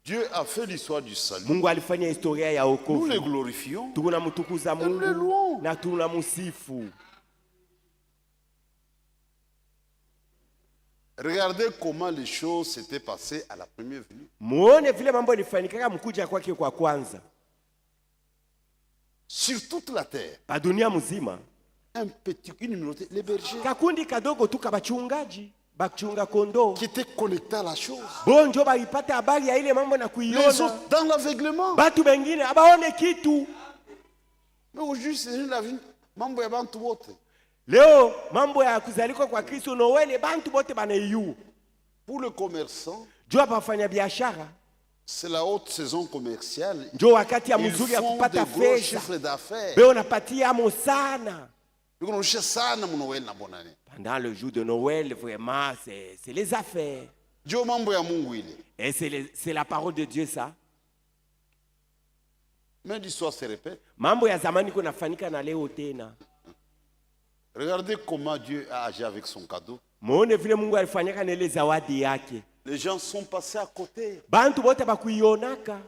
Dieu a fait l'histoire du salut. Mungu alifanya historia ya Nous wokovu. les glorifions. Tunamtukuza Nous les Mungu louons. na tunamusifu. Regardez comment les choses s'étaient passées à la première venue. Muone vile mambo ilifanyika mkuja kwake kwa kwanza. Sur toute la terre, Pa dunia mzima. une minorité, les bergers, Kakundi kadogo tu kabachungaji. Bachunga kondoo. qui étaient connectés à la chose. Bonjo balipata habari ya ile mambo na Les kuiona. autres, dans l'aveuglement. Batu bengine abaone kitu. Mais aujourd'hui, c'est la vie. Mambo ya bantu wote. Leo mambo ya kuzaliko kwa Kristo Noeli bantu bote banaiyu. Pour le commerçant, Jua bafanya biashara. c'est la haute saison commerciale. Njo wakati ya Ils mzuri ya font de kupata gros fedha. chiffres d'affaires. Beo napatia amo sana. Bikonausha sana mu Noel na bonne année. Pendant le jour de Noël, vraiment, c'est les affaires. Ndio mambo ya Mungu ile. Et c'est la parole de Dieu ça. Mais l'histoire se répète. Mambo ya zamani kunafanyika na leo tena. Regardez comment Dieu a agi avec son cadeau. Muone vile Mungu alifanyaka na ile zawadi yake. Les gens sont passés à côté. Bantu bote bakuionaka.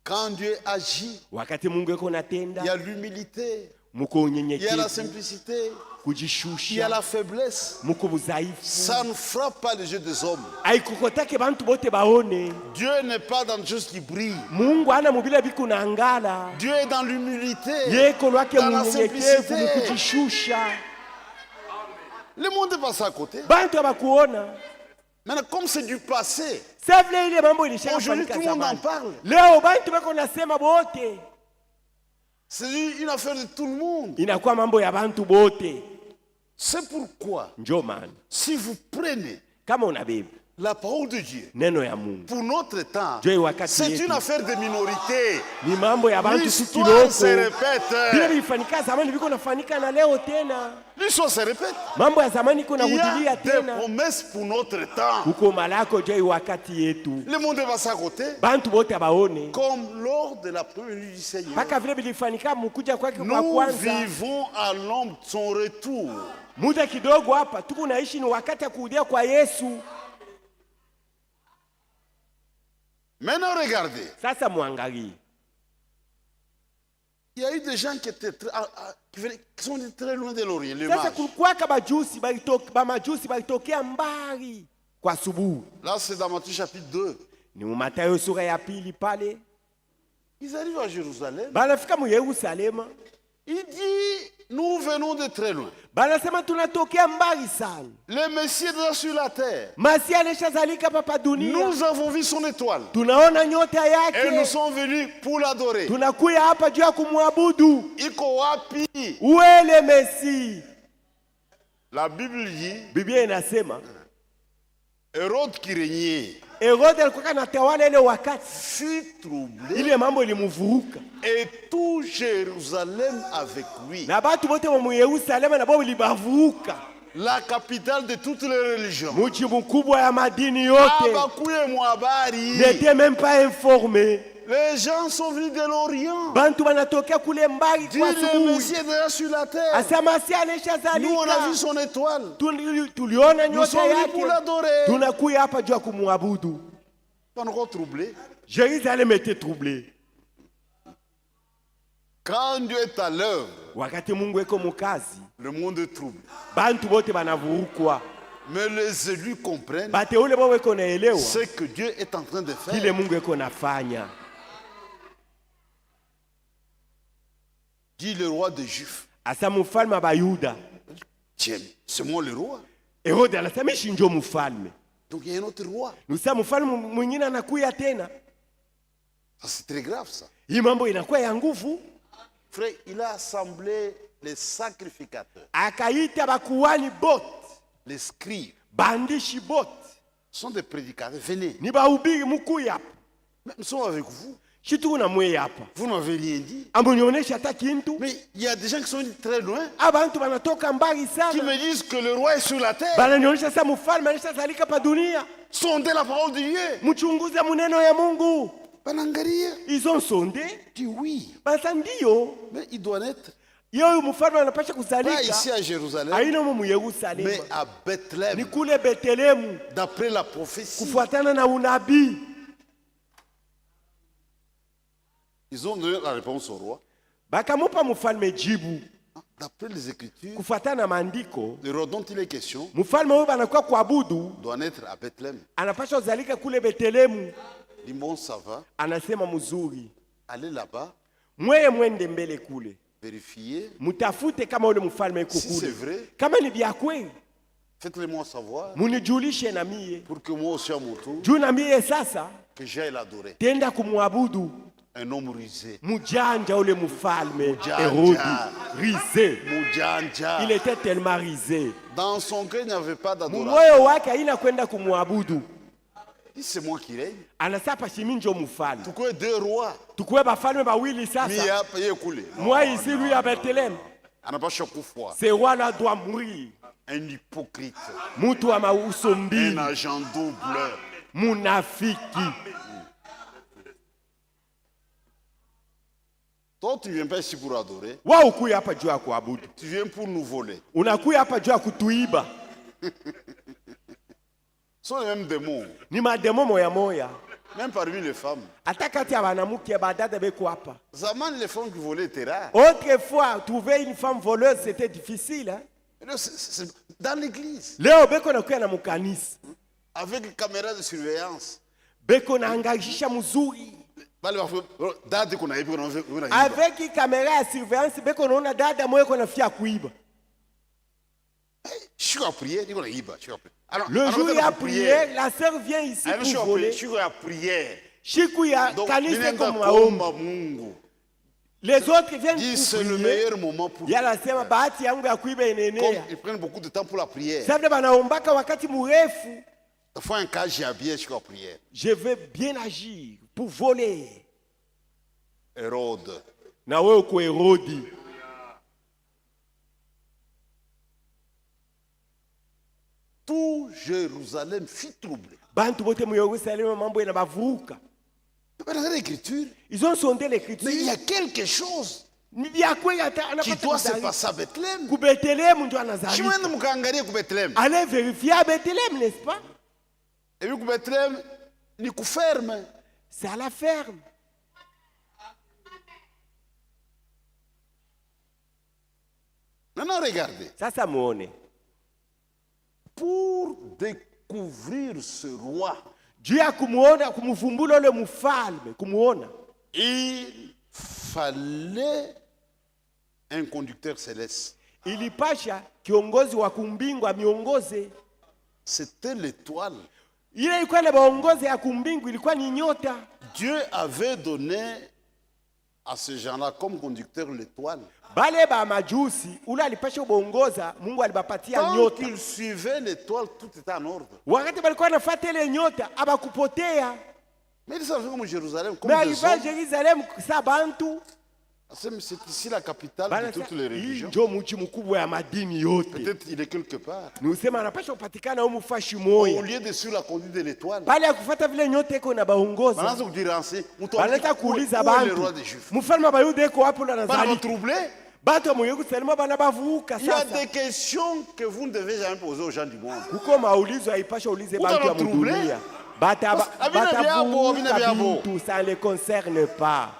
Quand Dieu agit, Wakati Mungu eko il y natenda, a l'humilité, muko il y a la unyenyekevu, simplicité, il y a kujishusha, la faiblesse. muko budhaifu. Ça ne frappe pas les yeux des hommes. Haikukotake bantu bote baone. Dieu n'est pas dans des choses qui brillent. Mungu ana mubile biku na ngala. Dieu est dans l'humilité, Yeko lwake dans la munyenyekevu, simplicité. mukujishusha. Le monde est passé à côté. Bantu abakuona. Maintenant, comme c'est du passé, Sa vile ile mambo ilishaka aujourd'hui fanyika tout le monde en zamani. parle. Leo bantu bako nasema bote. C'est une affaire de tout le monde. Inakuwa mambo ya bantu bote. C'est pourquoi, Njo man. si vous prenez Kama unabeba la parole de Dieu neno ya Mungu. pour notre temps, Njo wakati c'est yetu. une affaire de minorité. Ni mambo ya bantu tu L'histoire se kiloko. Vile répète. vilifanyika zamani viko nafanyika na leo tena. L'histoire se répète. Mambo ya zamani kuna Il y a hudilia des tena. promesses pour notre temps. Uko malako joi wakati yetu. Le monde est passé à côté, Bantu bote abaone. comme lors de la première venue du Seigneur. Paka vile vilifanyika mkuja kwake kwa Nous kwanza. vivons à l'ombre de son retour. Muda kidogo hapa tuko naishi ni wakati ya kurudia kwa Yesu. Maintenant, regardez. Sasa muangalie. Il y a eu des gens qui étaient qui sont très loin de l'Orient, le Sasa mage. kulikuwaka bamajusi balitokea mbali kwa subuhi. Là, c'est dans Matthieu chapitre 2. Ni Mathayo sura ya pili pale. Ils arrivent à Jérusalem. Banafika mu Yerusalemu. Il dit, nous venons de très loin. Banasema tunatokea mbali sana. Le Messie est déjà sur la terre. Masia alishazalika papa dunia. Nous avons vu son étoile. Tunaona nyota Et nous yake. sommes venus pour l'adorer. Tunakuya hapa juu ya kumwabudu. Iko wapi? Uele Messi. La Bible dit, Biblia inasema Hérode qui régnait Herode alikuwa anatawala ile wakati. fut troublé Ile mambo ilimvuruka. et tout Jérusalem avec lui. Na batu bote wa Yerusalemu na bao libavuka. La capitale de toutes les religions. Mji mkubwa ya madini yote. Abakuye mwabari. N'était même pas informé. Les gens sont venus de l'Orient. Bantu banatokea kule mbali Dit kwa le asubuhi. Messie est déjà sur la terre. Asa Masia Nous on a alishazalika. vu son étoile. Tuliona Nous nyota sommes venus pour yake. l'adorer. Tunakuya hapa juu ya kumwabudu. Pas encore troublé. Jérusalem était troublé. Quand Dieu est à l'œuvre, Wakati Mungu eko mukazi, le monde est troublé. bantu bote banavurukwa. Mais les élus comprennent Bateule bao eko naelewa ce que Dieu est en train de kile faire. Mungu eko nafanya. Dit le roi des Juifs. Asa mfalme wa Bayuda. Tiens, c'est moi le roi. Herode anasema shi ndio mfalme. Donc il y a un autre roi. Nusa mfalme mwingine anakuya tena. Ça c'est très grave ça. Hii mambo inakuwa ya nguvu. Frère, il a assemblé les sacrificateurs, Akaita bakuwani bote, les scribes. bandishi bote. Ce sont des prédicateurs. Venez. Ni bahubiri mukuya hapa. Mais nous sommes avec vous. Shitu na mwe hapa. Vous n'avez rien dit. Amunionyesha hata kintu. Mais il y a des gens qui sont très loin Abantu banatoka mbali qui sana. me disent que le roi est sur la terre. Bananionyesha sasa mfalme alishazalika pa dunia. Sondez la parole de Dieu. Mchunguze muneno ya Mungu. Banangaria. Ils ont sondé. Dit oui. Basa ndio. Mais il doit être Yeye mfalme anapasha pas kuzalika. ici à Jérusalem, Aina mu Yerusalemu. mais à Ni Bethléem, kule Betlehemu d'après la prophétie. kufuatana na unabii. Ils ont donné la réponse au roi. Bakamupa mfalme jibu D'après les Écritures, kufuatana na maandiko. le roi dont il est question Mfalme huyu anakuwa kuabudu, doit naître à Bethléem. anapaswa kuzalika kule Betlehemu. Il dit bon, ça va. Anasema mzuri, Allez là-bas, mweye mwende mbele kule, vérifiez. mutafute kama ule mfalme yuko Si c'est kule. vrai, Kama ni vya kweli, faites-le-moi savoir munijulishe na mie, pour que moi aussi à mon tour, juu na mie sasa que j'aille l'adorer. tenda kumwabudu Un homme rusé. mujanja ule mufalme Mujanja. Herodi, risé. Moudjandja. Il était tellement risé. Dans son cœur, il n'y avait pas d'adoration. Mumoyo wake haina kwenda kumwabudu. Il dit, c'est moi qui règne. Anasapa shimi njo mfalme. Pourquoi deux rois? Tukuwe bafalme bawili Mais sasa. il a payé coulé. Moi ici lui à Bethléem. On n'a pas choqué foi. Ce roi-là doit mourir. Un hypocrite. Mutu wa mauso Un mbili. agent double. Munafiki. Toi, tu ne viens pas ici pour adorer. Wa ukuya hapa juu ya kuabudu. Tu viens pour nous voler. Unakuya hapa juu ya kutuiba. Ce sont les mêmes démons. Ni mademo moya moya. Même parmi les femmes. Hata kati ya banamuke badada beko hapa. Zaman, les femmes qui volaient étaient rares. Autrefois, trouver une femme voleuse c'était difficile. Hein? Mais là, c'est dans l'église. Leo beko nakuya na mukanisa. Avec les caméras de surveillance. Beko na angajisha mzuri. Avec caméra ya surveillance beko naona dada moyo kona fia kuiba. Je suis à prier, je suis à prier. Le jour il y a prière, la sœur vient ici pour voler. Je suis à prière. Shiku ya Donc, kanisa comme maombi. maombi. Les autres viennent Dis, c'est pour le prier. meilleur moment pour Yala sema bahati yangu ya kuiba Comme inaenea. ils prennent beaucoup de temps pour la prière. Sasa banaombaka wakati mrefu. Il faut un cas, j'ai habillé, je suis à prière. Je vais bien agir pour voler. Hérode. Na wewe uko Herodi. Tout Jérusalem fut troublé. Bantu bote mu Yerusalemu mambo yanabavuka. Regardez l'écriture. Ils ont sondé l'écriture. Mais il y a quelque chose Ni vya kweli hata qui anapata doit se kuzali. passer à Bethléem. Ku Betlehemu ndio Je anazalika. viens de me kangaria ku Bethléem. Allez vérifier à Bethléem, n'est-ce pas? Et puis ku Bethléem, ni ku ferme. C'est à la ferme. Maintenant, regardez. Sasa muone. Pour découvrir ce roi, juu ya kumuona, kumvumbula ule mfalme, kumuona. Il fallait un conducteur céleste. Ilipasha kiongozi wa kumbingu amiongoze. C'était l'étoile. Ile ilikuwa ile baongozi ya kumbingu, ilikuwa ni nyota. Dieu avait donné à ce gens-là comme conducteur l'étoile. Bale ba majusi ule alipasha kuongoza, Mungu alibapatia Tant nyota. qu'ils suivaient l'étoile, tout était en ordre. Wakati balikuwa nafuata ile nyota abakupotea. Mais ils savaient comme Jérusalem, comme Mais des aliva hommes. Jerusalem sa bantu. C'est ici la capitale de toutes les religions. Ndio mji mkubwa ya madini yote. Peut-être il est quelque part. Nusema anapasha kupatikana huko fashi Au moja. lieu de suivre la conduite de l'étoile. Bale ya kufuata vile nyota iko na baongoza. Maintenant, vous direz ainsi, Banataka kuuliza où est bantu. le roi des Juifs? Mfalme wa Bayuda iko wapi na Pas nazali? troublé. Batu wa Yerusalemu bana bavuka Il y a sasa. des questions que vous ne devez jamais poser aux gens du monde. Kuko maulizo haipasha ulize bantu ya Utabatrouble. dunia. Bata Abina byabo, abina byabo. tout ça ne les concerne pas.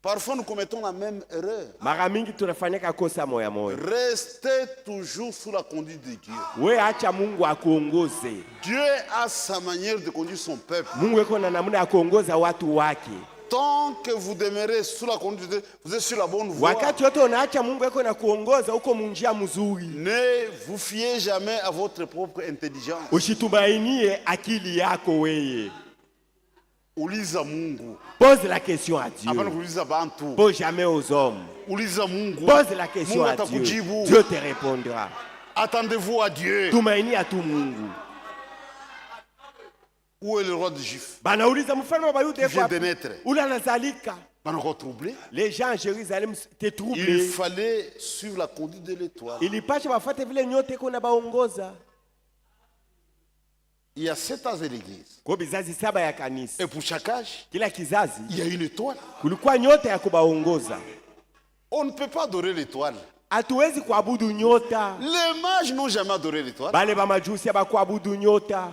Parfois, nous commettons la même erreur. Mara mingi tunafanyaka kosa moya moya. Restez toujours sous la conduite de Dieu. We acha Mungu akuongoze. Dieu a sa manière de conduire son peuple. Mungu eko na namna ya kuongoza watu wake. Tant que vous demeurez sous la conduite de Dieu, vous êtes sur la bonne voie. Wakati yote unaacha Mungu eko na kuongoza uko munjia mzuri. Ne vous fiez jamais à votre propre intelligence. Usitumainie akili yako weye. Uliza Mungu. Pose la question à Dieu. Hapana kuuliza bantu. Pose jamais aux hommes. Uliza Mungu. Pose la question Mungu à Dieu. atakujibu. Dieu te répondra. Attendez-vous à Dieu. Tumaini à tout Mungu. Où est le roi des Juifs? Banauliza mfalme wa Bayuda Qui vient de naître. ula nazalika. Encore troublé. Les gens à Jérusalem étaient Il troublés. fallait suivre la conduite de l'étoile. Ilipasha wafuate vile nyote kuna baongoza. Il y a 7 ans de l'église. Kwa bizazi saba ya kanisa. Et pour chaque âge, Kila kizazi il y a une étoile. kulikuwa nyota ya kubaongoza. On ne peut pas adorer l'étoile. Hatuwezi kuabudu nyota. Les mages n'ont jamais adoré l'étoile. Bale ba majusi abakuabudu nyota.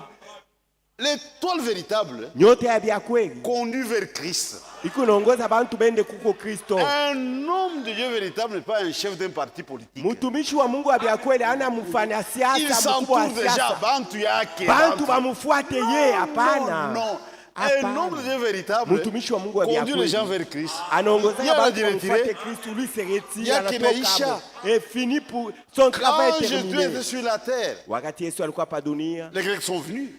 L'étoile véritable Nyota ya bya kweli conduit vers Christ. iko naongoza bantu bende kuko Kristo. Un homme de Dieu véritable n'est pas un chef d'un parti politique. Mtumishi wa Mungu wa bya kweli hana mfanya Il siasa mkubwa wa s'entoure déjà siasa. bantu yake. Bantu bamufuate ye hapana. Non. Un Hapana. homme de Dieu véritable Mtumishi wa Mungu wa bya conduit les gens kweli vers Christ. anaongoza Yeye bantu anajiretire. bamufuate Kristo, lui se retire, Yake inaisha. anatoka et fini pour son travail Quand Jésus terminé. était sur la terre, Wakati Yesu alikuwa hapa dunia, les Grecs sont venus.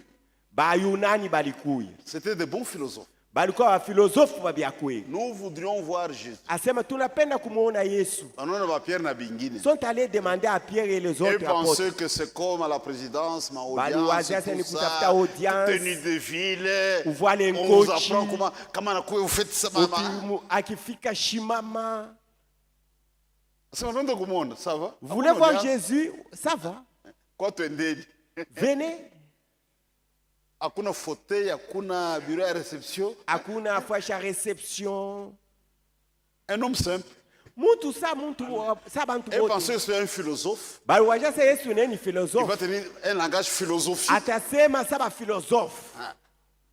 Bayunani balikuya. C'était des bons philosophes. Balikuwa wafilosofu wa bya kweli. Nous voudrions voir Jésus. Asema tunapenda kumuona Yesu. Anaona ba Pierre na bingine. Sont allés demander à Pierre et les Ils autres apôtres. pensaient que c'est comme à la présidence, ma audience, Baliwazia tout ni ça, kutafuta audience, tenue de ville. kuvaa les On vous nkochi, apprend comment vous faites ça, maman. Ukimu- akifika shimama. C'est maintenant de monde, ça va? Vous voulez voir Jésus? Ça va. Quoi tu es Venez. Hakuna fauteuil, hakuna bureau à réception. Hakuna afasha réception. Un homme simple. Muntu sa bantu Et wote. pensez que c'est un philosophe. Baliwazia se Yesu neni Il va philosophe. tenir un langage philosophique. Atasema saba philosophe.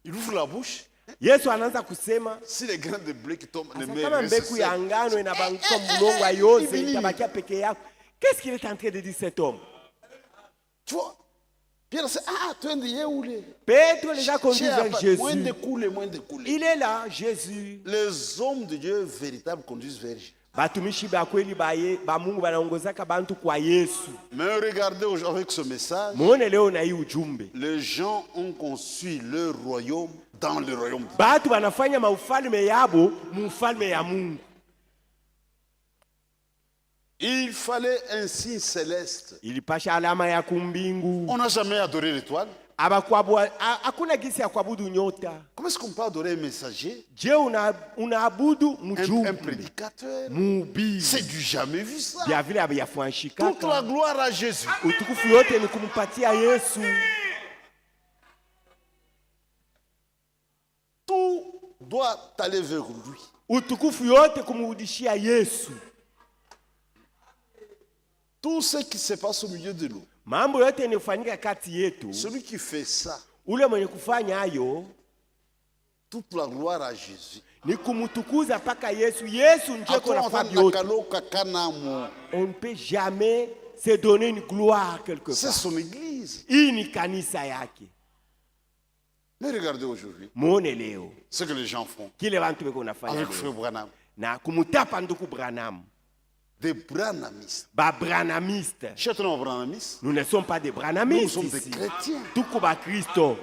Il ouvre la bouche. Yesu anaanza kusema Si les grains de blé qui tombent ne kama mbegu ya ngano inabanguka mlongo yote itabakia peke yako. Qu'est-ce qu'il est en train de dire cet homme? Tu vois, Pierre c'est tu es de où les Petro les a conduits vers Jésus. moins de couler. Il est là, Jésus. Les hommes de Dieu véritables conduisent vers Jésus. Batumishi ba kweli ba Mungu banaongozaka bantu kwa Yesu. Mais regardez aujourd'hui avec ce message, Muone leo na hii ujumbe. les gens ont conçu leur royaume dans le royaume de Dieu. Batu banafanya maufalme yabo mufalme ya Mungu. Il fallait un signe céleste. Ilipasha alama ya kumbingu. On n'a jamais adoré l'étoile. Hakuna gisi ya kuabudu nyota. Comment est-ce qu'on peut adorer un messager, Je unaabudu un mjumbe, prédicateur? mhubiri. C'est du jamais vu ça. Vya vile Toute la haviyafanshikaka. gloire à Jésus. Utukufu yote ni kumpatia Yesu. Tout doit aller vers lui. Utukufu yote kumrudishia Yesu. Tout ce qui se passe au milieu de nous, Mambo yote yanayofanyika kati yetu, celui qui fait ça, ule mwenye kufanya hayo toute la gloire à Jésus. ni kumtukuza paka Yesu. Yesu ndiye anafanya yote. On ne peut jamais se donner une gloire quelque C'est part. son église. Hii ni kanisa yake. Mais regardez aujourd'hui muone leo ce que les gens font kile bantu beko nafanya avec leo. Frère Branham. Na kumutapa nduku Branham, Des branhamistes. ba branamistes. Chers branhamistes, Nous ne sommes pas des nous branamistes sommes des ici. chrétiens. Tuko ba Kristo.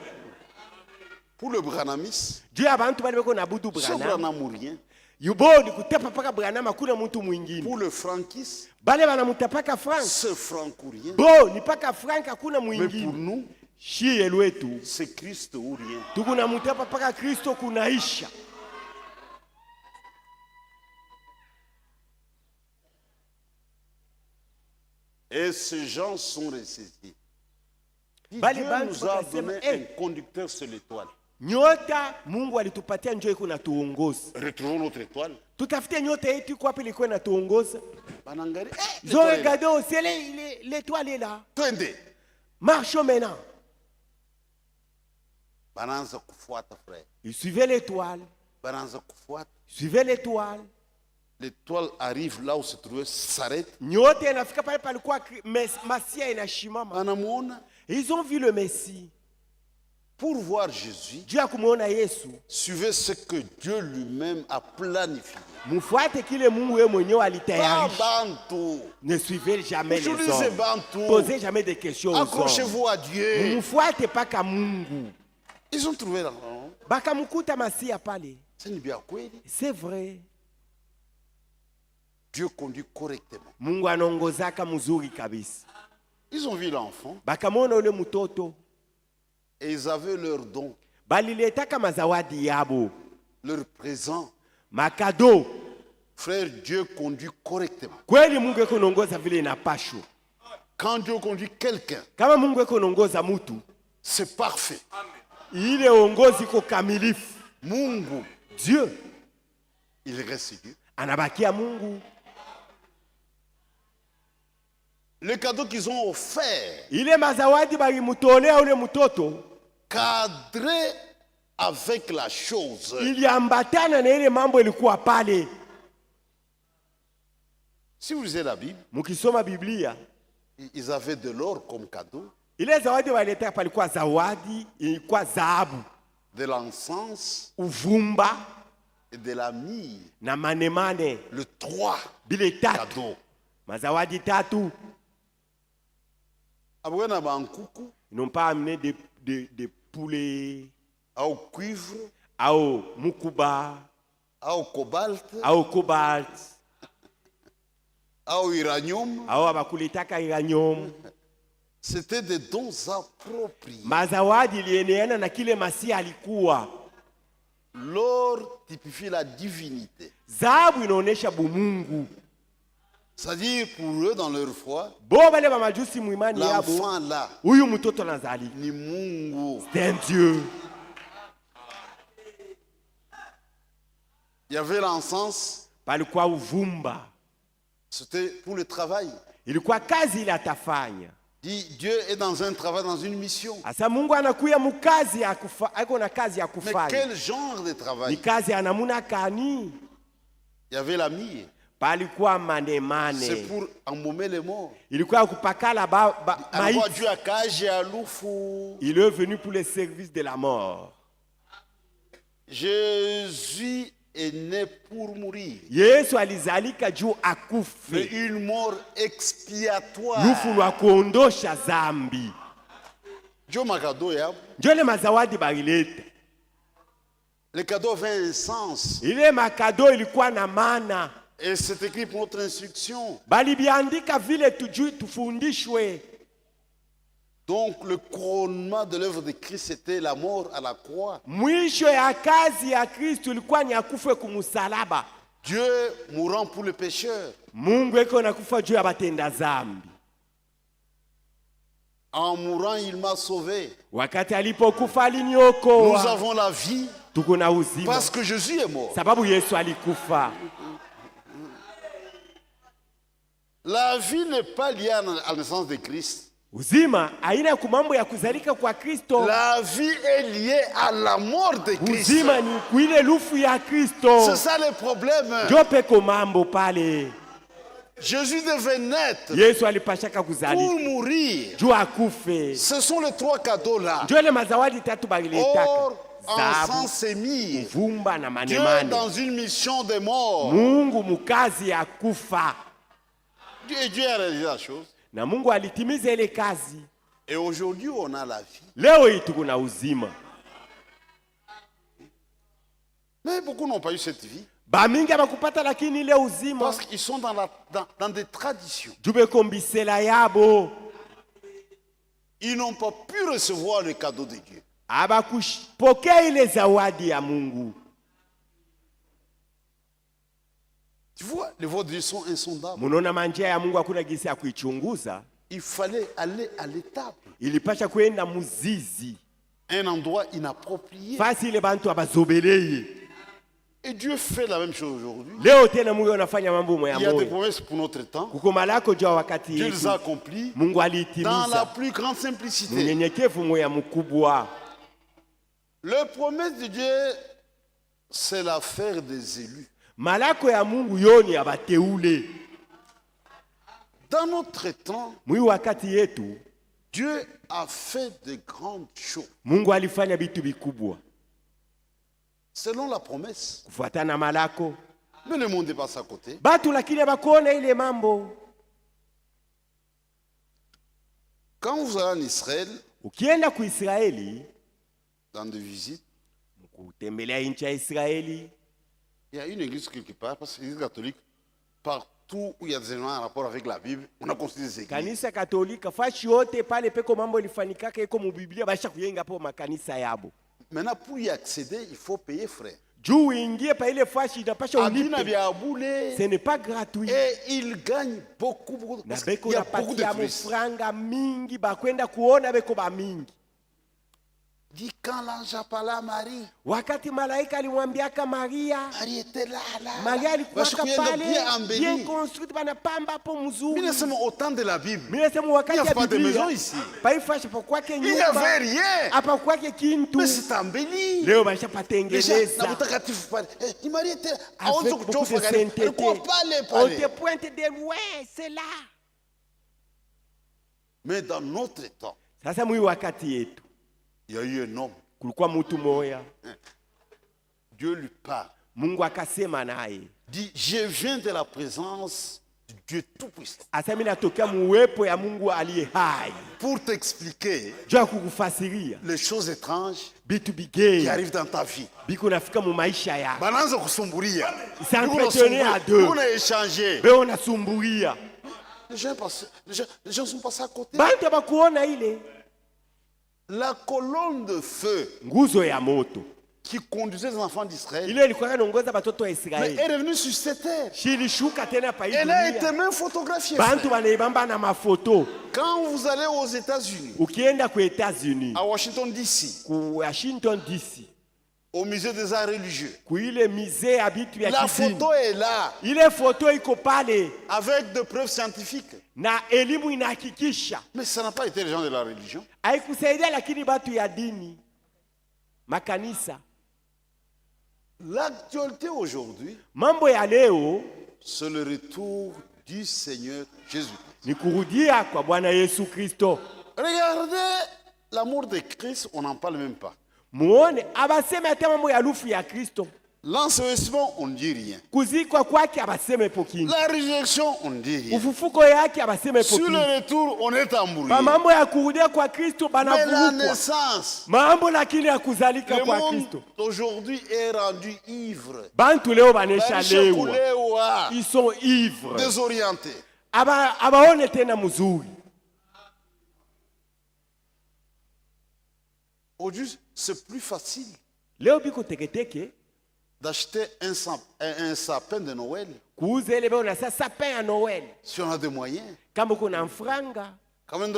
Pour le branhamiste, Juu ya bantu bali beko nabudu ce Branham. Branham ou rien. Yubodi kutapa paka Branham hakuna mtu mwingine. Pour le frankiste, Bale banamutapaka Frank. ce franc ou rien. Bo ni paka Frank hakuna Mais pour mwingine. nous, Shie lwetu c'est Christ ou rien. tukuna mutapa paka Kristo kunaisha. Et ces gens sont ressuscités. Bali Dieu bantu nous a bakasema, donné eh, un conducteur sur l'étoile. Nyota Mungu alitupatia njoo iko natuongoza. Retrouvons notre étoile. Tutafute nyota yetu iko wapi ilikuwa inatuongoza. Banangari, Ils ont regardé au ciel, l'étoile est là. twende. Marchons maintenant. Bananza kufuata frère. Ils suivaient l'étoile. Bananza kufuata. Ils suivaient l'étoile. L'étoile arrive là où se trouvait, s'arrête. Nyota inafika pale palikuwa Masia inashimama. Anamuona. Ils ont vu le Messie. Pour voir Jésus, Dieu akumuona Yesu. suivez ce que Dieu lui-même a planifié. Mufuate kile Mungu yeye mwenyewe Pas alitayarisha. Bantou. Ne suivez jamais les Utilisez hommes. Bantou. Posez jamais des questions aux hommes. Accrochez-vous à Dieu. Mufuate paka Mungu. Ils ont trouvé là. Bakamkuta Masia pale. C'est bien kweli. C'est vrai. Dieu conduit correctement. Mungu anaongozaka mzuri kabisa. Ils ont vu l'enfant Bakamwona ule mtoto. et ils avaient leur don, Baliletaka mazawadi yabo. leur présent. Makado. Frère, Dieu conduit correctement. Kweli Mungu eko naongoza vile inapashwa. Quand Dieu conduit quelqu'un, Kama Mungu eko naongoza mtu, c'est parfait. ile uongozi iko kamilifu. Mungu, Dieu il reste Dieu. anabakia Mungu. Le cadeau qu'ils ont offert, Ile mazawadi balimutolea ule mtoto cadré avec la chose. iliambatana na ile mambo ilikuwa pale. Si vous lisez la Bible, Mukisoma Biblia, ils avaient de l'or comme cadeau, ile zawadi waliletaka palikuwa zawadi, ilikuwa dhahabu, de l'encens uvumba et de la myrrhe. na manemane. Le 3 Bile tatu. cadeaux. Mazawadi tatu. Abouena bankuku, Ils n'ont pas amené des poulets, au cuivre, au mukuba, au cobalt, au cobalt, au uranium. au abakulitaka uranium. C'était des dons appropriés. Mazawadi ilienea na kile Masia alikuwa. L'or typifie la divinité. Dhahabu inaonesha bumungu. C'est-à-dire pour eux, dans leur foi, Bo bale ba majusi muimani yabo. l'enfant là, Huyu mtoto nazali. ni Mungu. C'est un Dieu. Il y avait l'encens, Palikuwa uvumba. c'était pour le travail. Ilikuwa kazi ile atafanya. Dit, Dieu est dans un travail, dans une mission. Asa Mungu anakuya mukazi ya kufa, ako na kazi ya Mais kufanya. quel genre de Ni travail? kazi ya namuna kani? Il y avait la myrrhe. Palikuwa C'est manemane. pour embaumer les morts. Ilikuwa kupakala Alors, maiti. Dieu a cagé à l'oufou. Il est venu pour le service de la mort. Jésus est né pour mourir. Yesu alizalika juu Mais akufe. une mort expiatoire. Lufu lwa kuondosha zambi. Dieu m'a cadeau, ya. Njole mazawadi balileta. Le cadeau avait un sens. Ile makado ilikuwa na maana. Et c'est écrit pour notre instruction. Balibiandika vile tujui tufundishwe. Donc le couronnement de l'œuvre de Christ, c'était la mort à la croix. Mwisho ya kazi ya Kristo ilikuwa ni akufe kumusalaba. Dieu mourant pour le pécheur. Mungu eko nakufa juu ya batenda zambi. En mourant, il m'a sauvé. Wakati alipokufa Nous aliniokoa. avons la vie Tuko na uzima. parce que Jésus est mort. Sababu Yesu alikufa. La vie n'est pas liée à la naissance de Christ. Uzima haina kumambo ya kuzalika kwa Kristo. La vie est liée à la mort de Christ. Uzima ni kuile lufu ya Kristo. C'est ça le problème. Ndio peko mambo pale. Jésus devait naître Yesu alipashaka pour kuzalika mourir. juu akufe. Ce sont les 3 cadeaux-là. Ndio ile mazawadi tatu balilitaka: Or, encens dhahabu, s'est mis. vumba na Dieu manemane. dans une mission de mort. Mungu mukazi ya kufa, Dieu a réalisé la chose. na Mungu alitimiza ile kazi. Et aujourd'hui, on a la vie. Leo hii tuko na uzima. Mais beaucoup n'ont pas eu cette vie. Bamingi abakupata lakini ile uzima Parce qu'ils sont dans des traditions. jubeko mbisela yabo, Ils n'ont pas pu recevoir le cadeau de Dieu. abakupokea ile zawadi ya Mungu. Tu vois, les voies de Dieu sont insondables. Munaona manjia ya Mungu hakuna gisi ya kuichunguza. Il fallait aller à l'étable. Ilipasha kwenda muzizi, Un endroit inapproprié. fasi ile bantu abazobeleye. Et Dieu fait la même chose aujourd'hui. Leo tena Mungu anafanya mambo moya Il y a des moya. promesses pour notre temps. Kuko malako jua wakati Dieu les a yetu accomplis Mungu dans la aliitimiza plus grande simplicité. munyenyekevu moya mkubwa. Le promesse de Dieu, c'est l'affaire des élus. Malako ya Mungu yoni abateule. Dans notre temps, Mwi wakati yetu Dieu a fait de grandes choses. Mungu alifanya vitu vikubwa Selon la promesse. kufuatana malako. Mais le monde est passé à côté. Batu lakini bakona ile mambo. Quand vous allez en Israël, Ukienda ku Israeli, dans des visites, kutembelea nchi ya Israeli, il y a une église quelque part, parce que l'église catholique, partout où il y a des éléments en rapport avec la Bible, on a construit des églises. kanisa Katolika fashi yote pale peko mambo ilifanikaka iko mu Biblia basha kuyenga po makanisa yabo. Maintenant, pour y accéder, il faut payer frère. Juu uingie pa ile fashi inapasha Abina ulipe. vya aboulé. Ce n'est pas gratuit. Et il gagne beaucoup. Na Parce beko qu'il y a beaucoup de napatia touristes. mufranga mingi bakwenda kuona beko ba mingi. Dit quand l'ange a parlé à Marie, Wakati malaika alimwambiaka Maria, Marie était là. Maria alikuwa pale bien bien embellie. construite banapamba hapo Mais mzuri. nous sommes au temps de la Bible. Mimi nasema Il wakati n'y a ya pas de Biblia maison ici. paifashi pa kwake Il n'y avait nyumba rien. hapa kwake kintu. Mais c'est embelli. Leo Les basha gens, patengeneza na mtakatifu pale. Marie était avec beaucoup de sainteté. On te pointe de loin, c'est là. Mais dans notre temps, Sasa mwi wakati yetu il y a eu un homme. kulikuwa mtu moya, Dieu lui parle. Mungu akasema naye, Dit, je viens de la présence de Dieu Tout-Puissant. asa mimi natokea muwepo ya Mungu aliye hai, Pour t'expliquer juu ya kukufasiria les choses étranges bitu qui bigeni arrivent dans ta vie. biko nafika mu maisha yako. Bananza kusumbulia. S'entretenir à deux. On a échangé. Beo nasumburia Les gens sont passés à côté. bantu abakuona ile La colonne de feu nguzo ya moto qui conduisait les enfants d'Israël ile ilikuwa inaongoza batoto wa mais Israeli, est revenue sur cette terre. shilishuka tena pa hii Elle a été dunia. même photographiée. Bantu banaibamba na mafoto. Quand vous allez aux États-Unis, Ukienda ku Etats-Unis, à Washington DC, ku Washington DC, au musée des arts religieux, ku ile musée ya bitu ya la kidini, photo est là ile foto iko pale avec des preuves scientifiques. na elimu inahakikisha. Mais ça n'a pas été les gens de la religion. Haikusaidia lakini batu ya dini, makanisa. L'actualité aujourd'hui, Mambo ya leo c'est le retour du Seigneur Jésus. ni kurudia kwa Bwana Yesu Kristo. Regardez l'amour de Christ, on n'en parle même pas. Muone abaseme hata mambo ya lufu ya Kristo. L'ensevelissement, on ne dit rien. Kuzikwa kwake abaseme pokini. La résurrection, on ne dit rien. Ufufuko yake abaseme Sur pokini. le retour, on est embrouillé. Ba mambo ya kurudia kwa Kristo Mais la banavurukwa. naissance, Mambo lakini ya kuzalika le kwa monde Kristo. aujourd'hui est rendu ivre. Bantu leo banesha lewa. Kulewa, Ils sont ivres. désorienté. Abaone tena mzuri. Aujourd'hui, c'est plus facile Leo biko teketeke d'acheter un sapin de Noël kuuza ile beo na sasa sapin ya Noel. si on a des moyens. Kama kuna mfranga Quand même,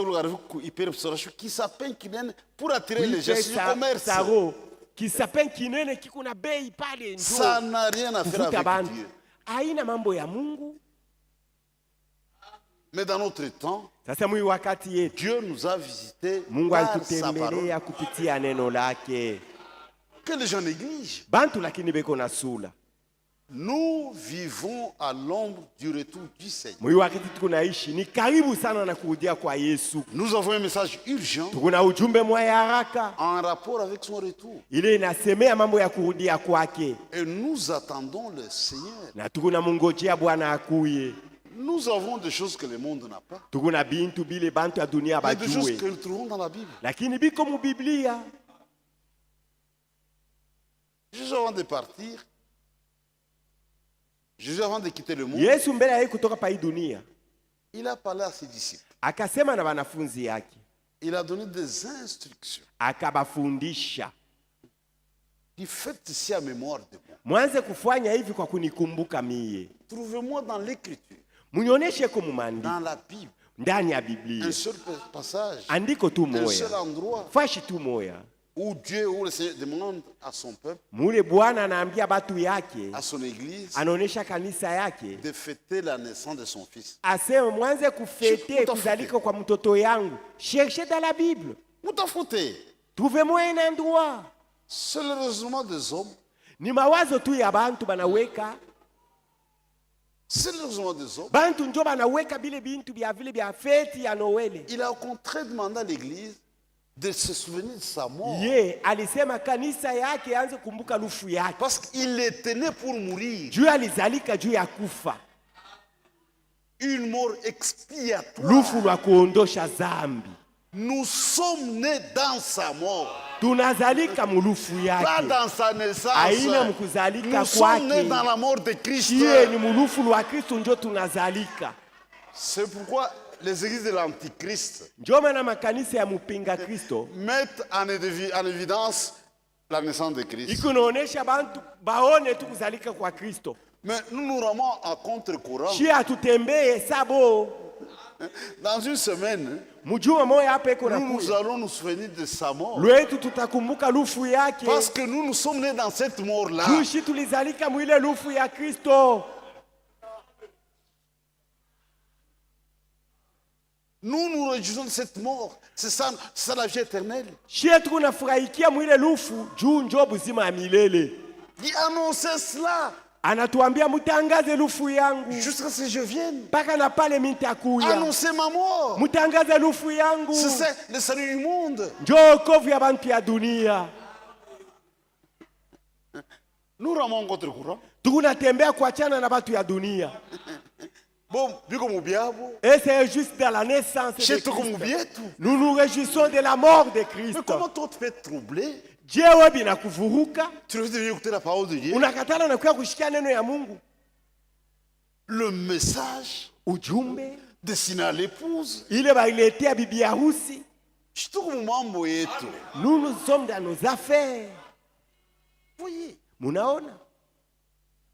qui sapin qui viennent pour attirer les gens sur le commerce. saro kisapin kinene kiko na bei pale Ça ndio n'a rien à faire kuvuta avec bantu. Dieu. Haina mambo ya Mungu. Mais dans notre temps, Sasa mwi wakati yetu Dieu nous a visités Mungu par sa parole alitutembelea kupitia neno lake. que les gens négligent. Bantu lakini beko na sula. Nous vivons à l'ombre du retour du Seigneur. Mwi wakati tunaishi ni karibu sana na kurudia kwa Yesu. Nous avons un message urgent Tukuna ujumbe mwa ya haraka en rapport avec son retour. ile inasemea mambo ya kurudia kwake, Et nous attendons le Seigneur. na tukuna mungojea Bwana akuye. Nous avons des choses que le monde n'a pas. Tukuna bintu bile bantu ya dunia Il y a des choses bajue, que nous trouvons dans la Bible. lakini biko mu Biblia. Juste avant de partir, Jésus avant de quitter le monde, Yesu mbele ya kutoka pa hii dunia il a parlé à ses disciples. akasema na wanafunzi yake, Il a donné des instructions. akabafundisha, Il fait ici à mémoire de moi. mwanze kufanya hivi kwa kunikumbuka mie. Trouvez-moi dans l'Écriture, Munioneshe ko mumandiko, dans la Bible, ndani ya Biblia, un seul passage, andiko tu un seul moya, endroit fashi tu moya où Dieu, où le Seigneur demande à son peuple, mule Bwana anaambia batu yake, à son Église, anaonesha kanisa yake, de fêter la naissance de son Fils. aseme mwanze kufete Utafuta. kuzalika kwa mtoto yangu. Cherchez dans la Bible, Où t'as fauté? trouvez-moi un endroit. C'est le raisonnement des hommes. Ni mawazo tu ya bantu banaweka, C'est le raisonnement des hommes. bantu njo banaweka bile bintu bya vile bya feti ya Noele. Il a au contraire demandé à l'Église de se souvenir de sa mort. Ye alisema kanisa yake anze kumbuka lufu yake, Parce qu'il était né pour mourir. juu alizalika juu ya kufa, Une mort expiatoire. lufu lwa kuondosha zambi. Nous sommes nés dans sa mort. Tunazalika mulufu Pas yake, dans sa naissance. aina mkuzalika Nous sommes nés kwake. dans la mort de Christ. Chie ni mulufu lwa Kristo njo tunazalika. C'est pourquoi les églises de l'Antichrist Njo maana makanisa ya mupinga Kristo mettent en évidence la naissance de Christ. ikunaonesha bantu baone tu kuzalika kwa Kristo. Mais nous nous ramons à contre-courant. Chie hatutembee sabo. Dans une semaine, Mujuma moya hapa iko nous nakuya, allons nous souvenir de sa mort. lwetu tutakumbuka lufu yake, Parce que nous sommes nés dans cette mort-là. jushi tulizalika mwile lufu ya Kristo. Nous nous réjouissons de cette mort. C'est ça la vie éternelle. Chie tunafurahikia mwile lufu juu njo buzima ya milele. Il annonçait cela Anatuambia mutangaze lufu yangu jusqu'à ce que je vienne. mpaka na pale mintakuya. Annoncer ma mort. Mutangaze lufu yangu, C'est le salut du monde. njo okovu ya bantu ya dunia. Nous ramons contre-courant. Tunatembea kuachana na batu ya dunia. Bon, biko mubiabo. Et c'est juste dans la naissance de Chez toi comme Christ. mubietu. Nous nous réjouissons de la mort de Christ. Mais comment toi tu peux être troublé? Je wewe binakuvuruka, Tu refus de venir écouter la parole de Dieu. unakatala na kuya kushikia neno ya Mungu. Le message Ujumbe destiné à l'épouse. ile bailetea bibi harusi. Surtout comme mambo yetu. Nous sommes dans nos affaires. Voyez, Munaona?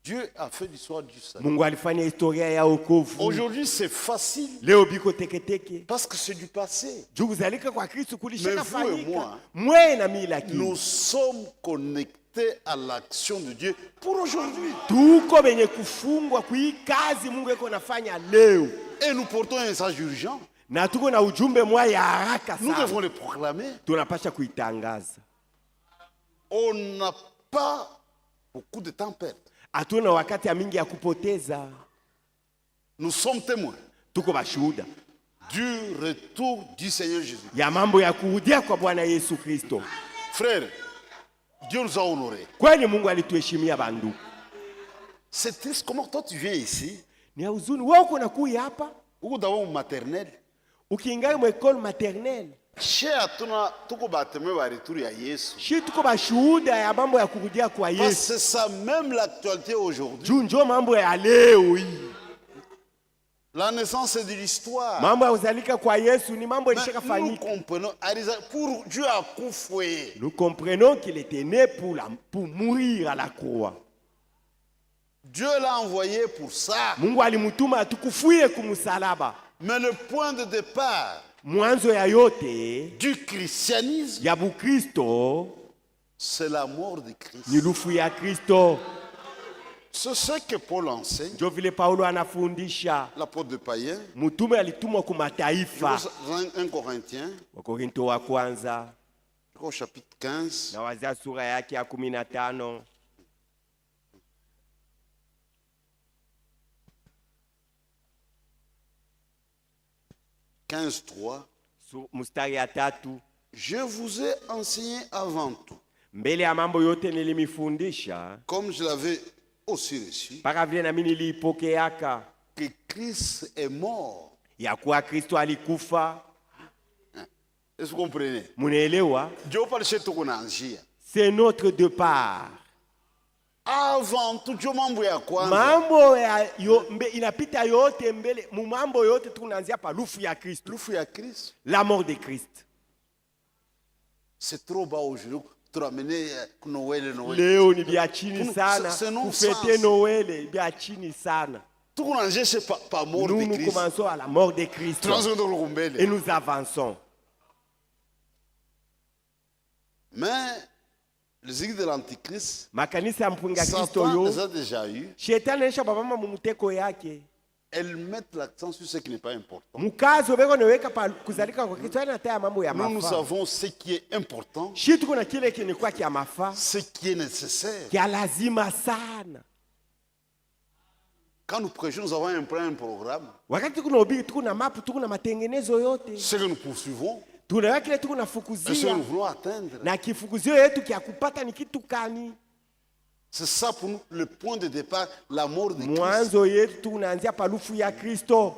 Dieu a fait l'histoire du salut. Mungu alifanya historia ya wokovu. Aujourd'hui, c'est facile Leo biko teketeke. parce que c'est du passé. Juu kuzalika kwa Kristo kulishaka Mais vous et fanyika. moi, Mwe na mimi lakini. Nous sommes connectés à l'action de Dieu pour aujourd'hui. Tuko benye kufungwa kui kazi Mungu eko nafanya leo. Et nous portons un message urgent. Na tuko na ujumbe mwa ya haraka Nous sana. devons le proclamer. Tunapasha kuitangaza. On n'a pas beaucoup de temps à perdre. Hatuna wakati ya mingi ya kupoteza. Nous sommes témoins Tuko bashuhuda du retour du Seigneur Jésus. ya mambo ya kurudia kwa Bwana Yesu Kristo. Frères, Dieu nous a honorés. Kweli Mungu alituheshimia banduku. C'est triste comment toi tu viens ici, Ni ya huzuni wewe uko nakuya hapa ou d'abord maternel. ukiingia mu école maternelle. Chez Atuna, tuko bateme ba retour ya Yesu. Shi tuko bashuhuda ya mambo ya kurudia kwa Parce Yesu. que c'est ça même l'actualité aujourd'hui. Juu njo mambo ya leo hii. La naissance c'est de l'histoire. Mambo ya uzalika kwa Yesu ni mambo Mais ilishaka nous fanyika. comprenons, pour Dieu a coufoué. Nous comprenons qu'il était né pour mourir à la croix. Dieu l'a envoyé pour ça. Mungu alimutuma atukufie kumusalaba. Mais le point de départ Mwanzo ya yote du christianisme, ya Bukristo c'est la mort de Christ. ni lufu ya Kristo. C'est ce que Paul enseigne, Ndio vile Paulo anafundisha. l'apôtre de païen, Mtume alitumwa kwa mataifa. 1 Corinthiens, Wakorinto wa kwanza au chapitre 15. na wazia sura yake ya 15. 15:3. Mstari ya 3. Je vous ai enseigné avant tout, Mbele ya mambo yote nilimifundisha, comme je l'avais aussi reçu, mpaka vile na mimi niliipokeaka, que Christ est mort. ya kuwa Kristo alikufa. Est-ce que vous comprenez? Munaelewa? Dieu parle chez tout qu'on a njia. C'est notre départ. Avant tout, Dieu mambo ya kwanza. Mambo ya inapita yote mbele, mambo yote tunaanzia pa lufu ya Kristo. Lufu ya Christ. La mort de Christ. C'est trop bas aujourd'hui. Tu ramener Noël. Leo ni bia chini sana. C'est non Kufete sens. Noël bia chini sana. Tout qu'on a njia, c'est pas mort de Nous Christ. commençons à la mort de Christ. Et nous avançons. Mais les églises de l'Antichrist, Makanisa ya mpinga Kristo Satan les yo, a déjà eu. shetani anisha babama mumuteko yake. Elles mettent l'accent sur ce qui n'est pas important. Mukazo beko neweka pa kuzalika kwa Kristo na taya mambo ya Nous mafa. savons ce qui est important, Shi tuko na kile kinikuwa kia mafa, ce qui est nécessaire. kia lazima sana. Quand nous prêchons, nous avons un programme. Wakati tuko na ubiri, tuko na mapu, tuko na matengenezo yote. Ce que nous poursuivons, Tunaweka kile tuko na et ce que fukuzia. nous voulons atteindre. Na kifukuzio yetu kia kupata ni kitu kani? C'est ça pour nous le point de départ, la mort de Christ. Mwanzo yetu tunaanzia palufu ya Kristo.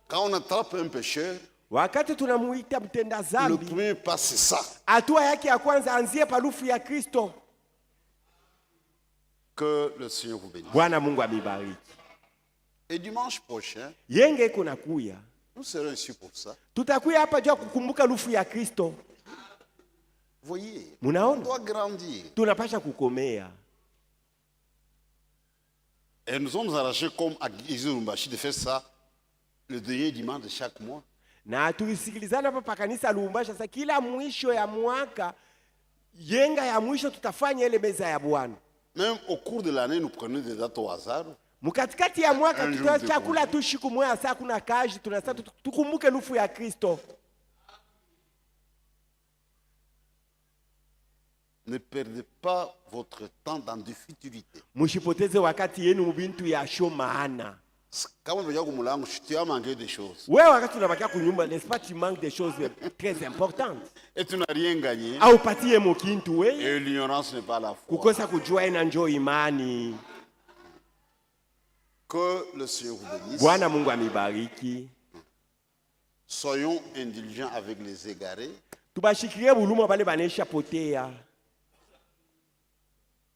Quand on attrape un pécheur, Wakati tunamuita mtenda le zambi, premier pas c'est ça. hatua yake ya kwanza anzie palufu ya Kristo. Que le Seigneur vous bénisse. Bwana Mungu amibariki. Et dimanche prochain, Yenge kuna kuya. nous serons ici pour ça. Tutakuya hapa jua kukumbuka lufu ya Kristo. Voyez, on Munaona? doit grandir. Tunapasha kukomea. Et nous sommes arrachés comme à l'Église de Lumbashi de faire ça le dernier dimanche de chaque mois. Na tulisikilizana hapa pa kanisa Lubumbashi, sasa kila mwisho ya mwaka yenga ya mwisho tutafanya ile meza ya Bwana. Même au cours de l'année, nous prenons des dates au hasard. Mkatikati ya mwaka Un jour tutoa de chakula congé. tu siku moja, saa kuna kazi, tunasema tukumbuke lufu ya Kristo. Ne perdez pas votre temps dans des futilités. Mshipoteze wakati yenu mbintu ya show maana. Quand vous venez au Moulango, tu as manqué des choses. Wewe wakati unabakia kunyumba, n'est-ce pas, tu manques des choses très importantes. Et tu n'as rien gagné. Au patie mokintu we, Et l'ignorance n'est pas la foi. kukosa kujua ina njoo imani. Que le Seigneur vous bénisse. Bwana Mungu amibariki. Soyons indulgents avec les égarés. Tubashikirie buluma bale banesha potea.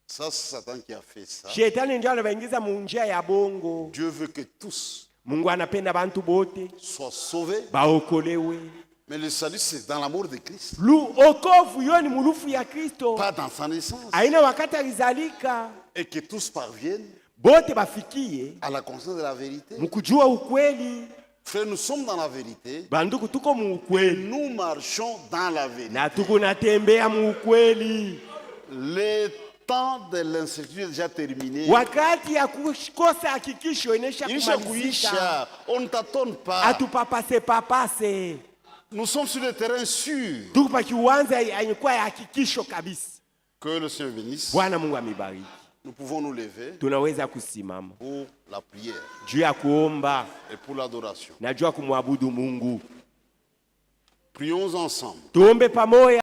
Ça, c'est Satan qui a fait ça. Shetani ndio anabaingiza mu njia ya bongo. Dieu veut que tous Mungu anapenda bantu bote soient sauvés. baokolewe. Mais le salut, c'est dans l'amour de Christ. Okovu yo ni mulufu ya Kristo. Pas dans sa naissance. Aina wakati alizalika. Et que tous parviennent Bote bafikie à la conscience de la vérité. mkujua ukweli. Frères, nous sommes dans la vérité. Banduku tuko mu Et ukweli. nous marchons dans la vérité. Na tuko natembea mu ukweli. Le temps de l'incertitude est déjà terminé. Wakati ya kukosa hakikisho inesha Ilisha kumalizika. kuisha. On ne tâtonne pas. Atupapase papase. Nous sommes sur le terrain sûr. Tuko pa kiwanja yenye kuwa ya hakikisho kabisa. Que le Seigneur bénisse. Bwana Mungu amibariki. Nous pouvons nous lever Tunaweza kusimama pour la prière juu ya kuomba et pour l'adoration. na juu ya kumwabudu Mungu. Prions ensemble. Tuombe pamoja.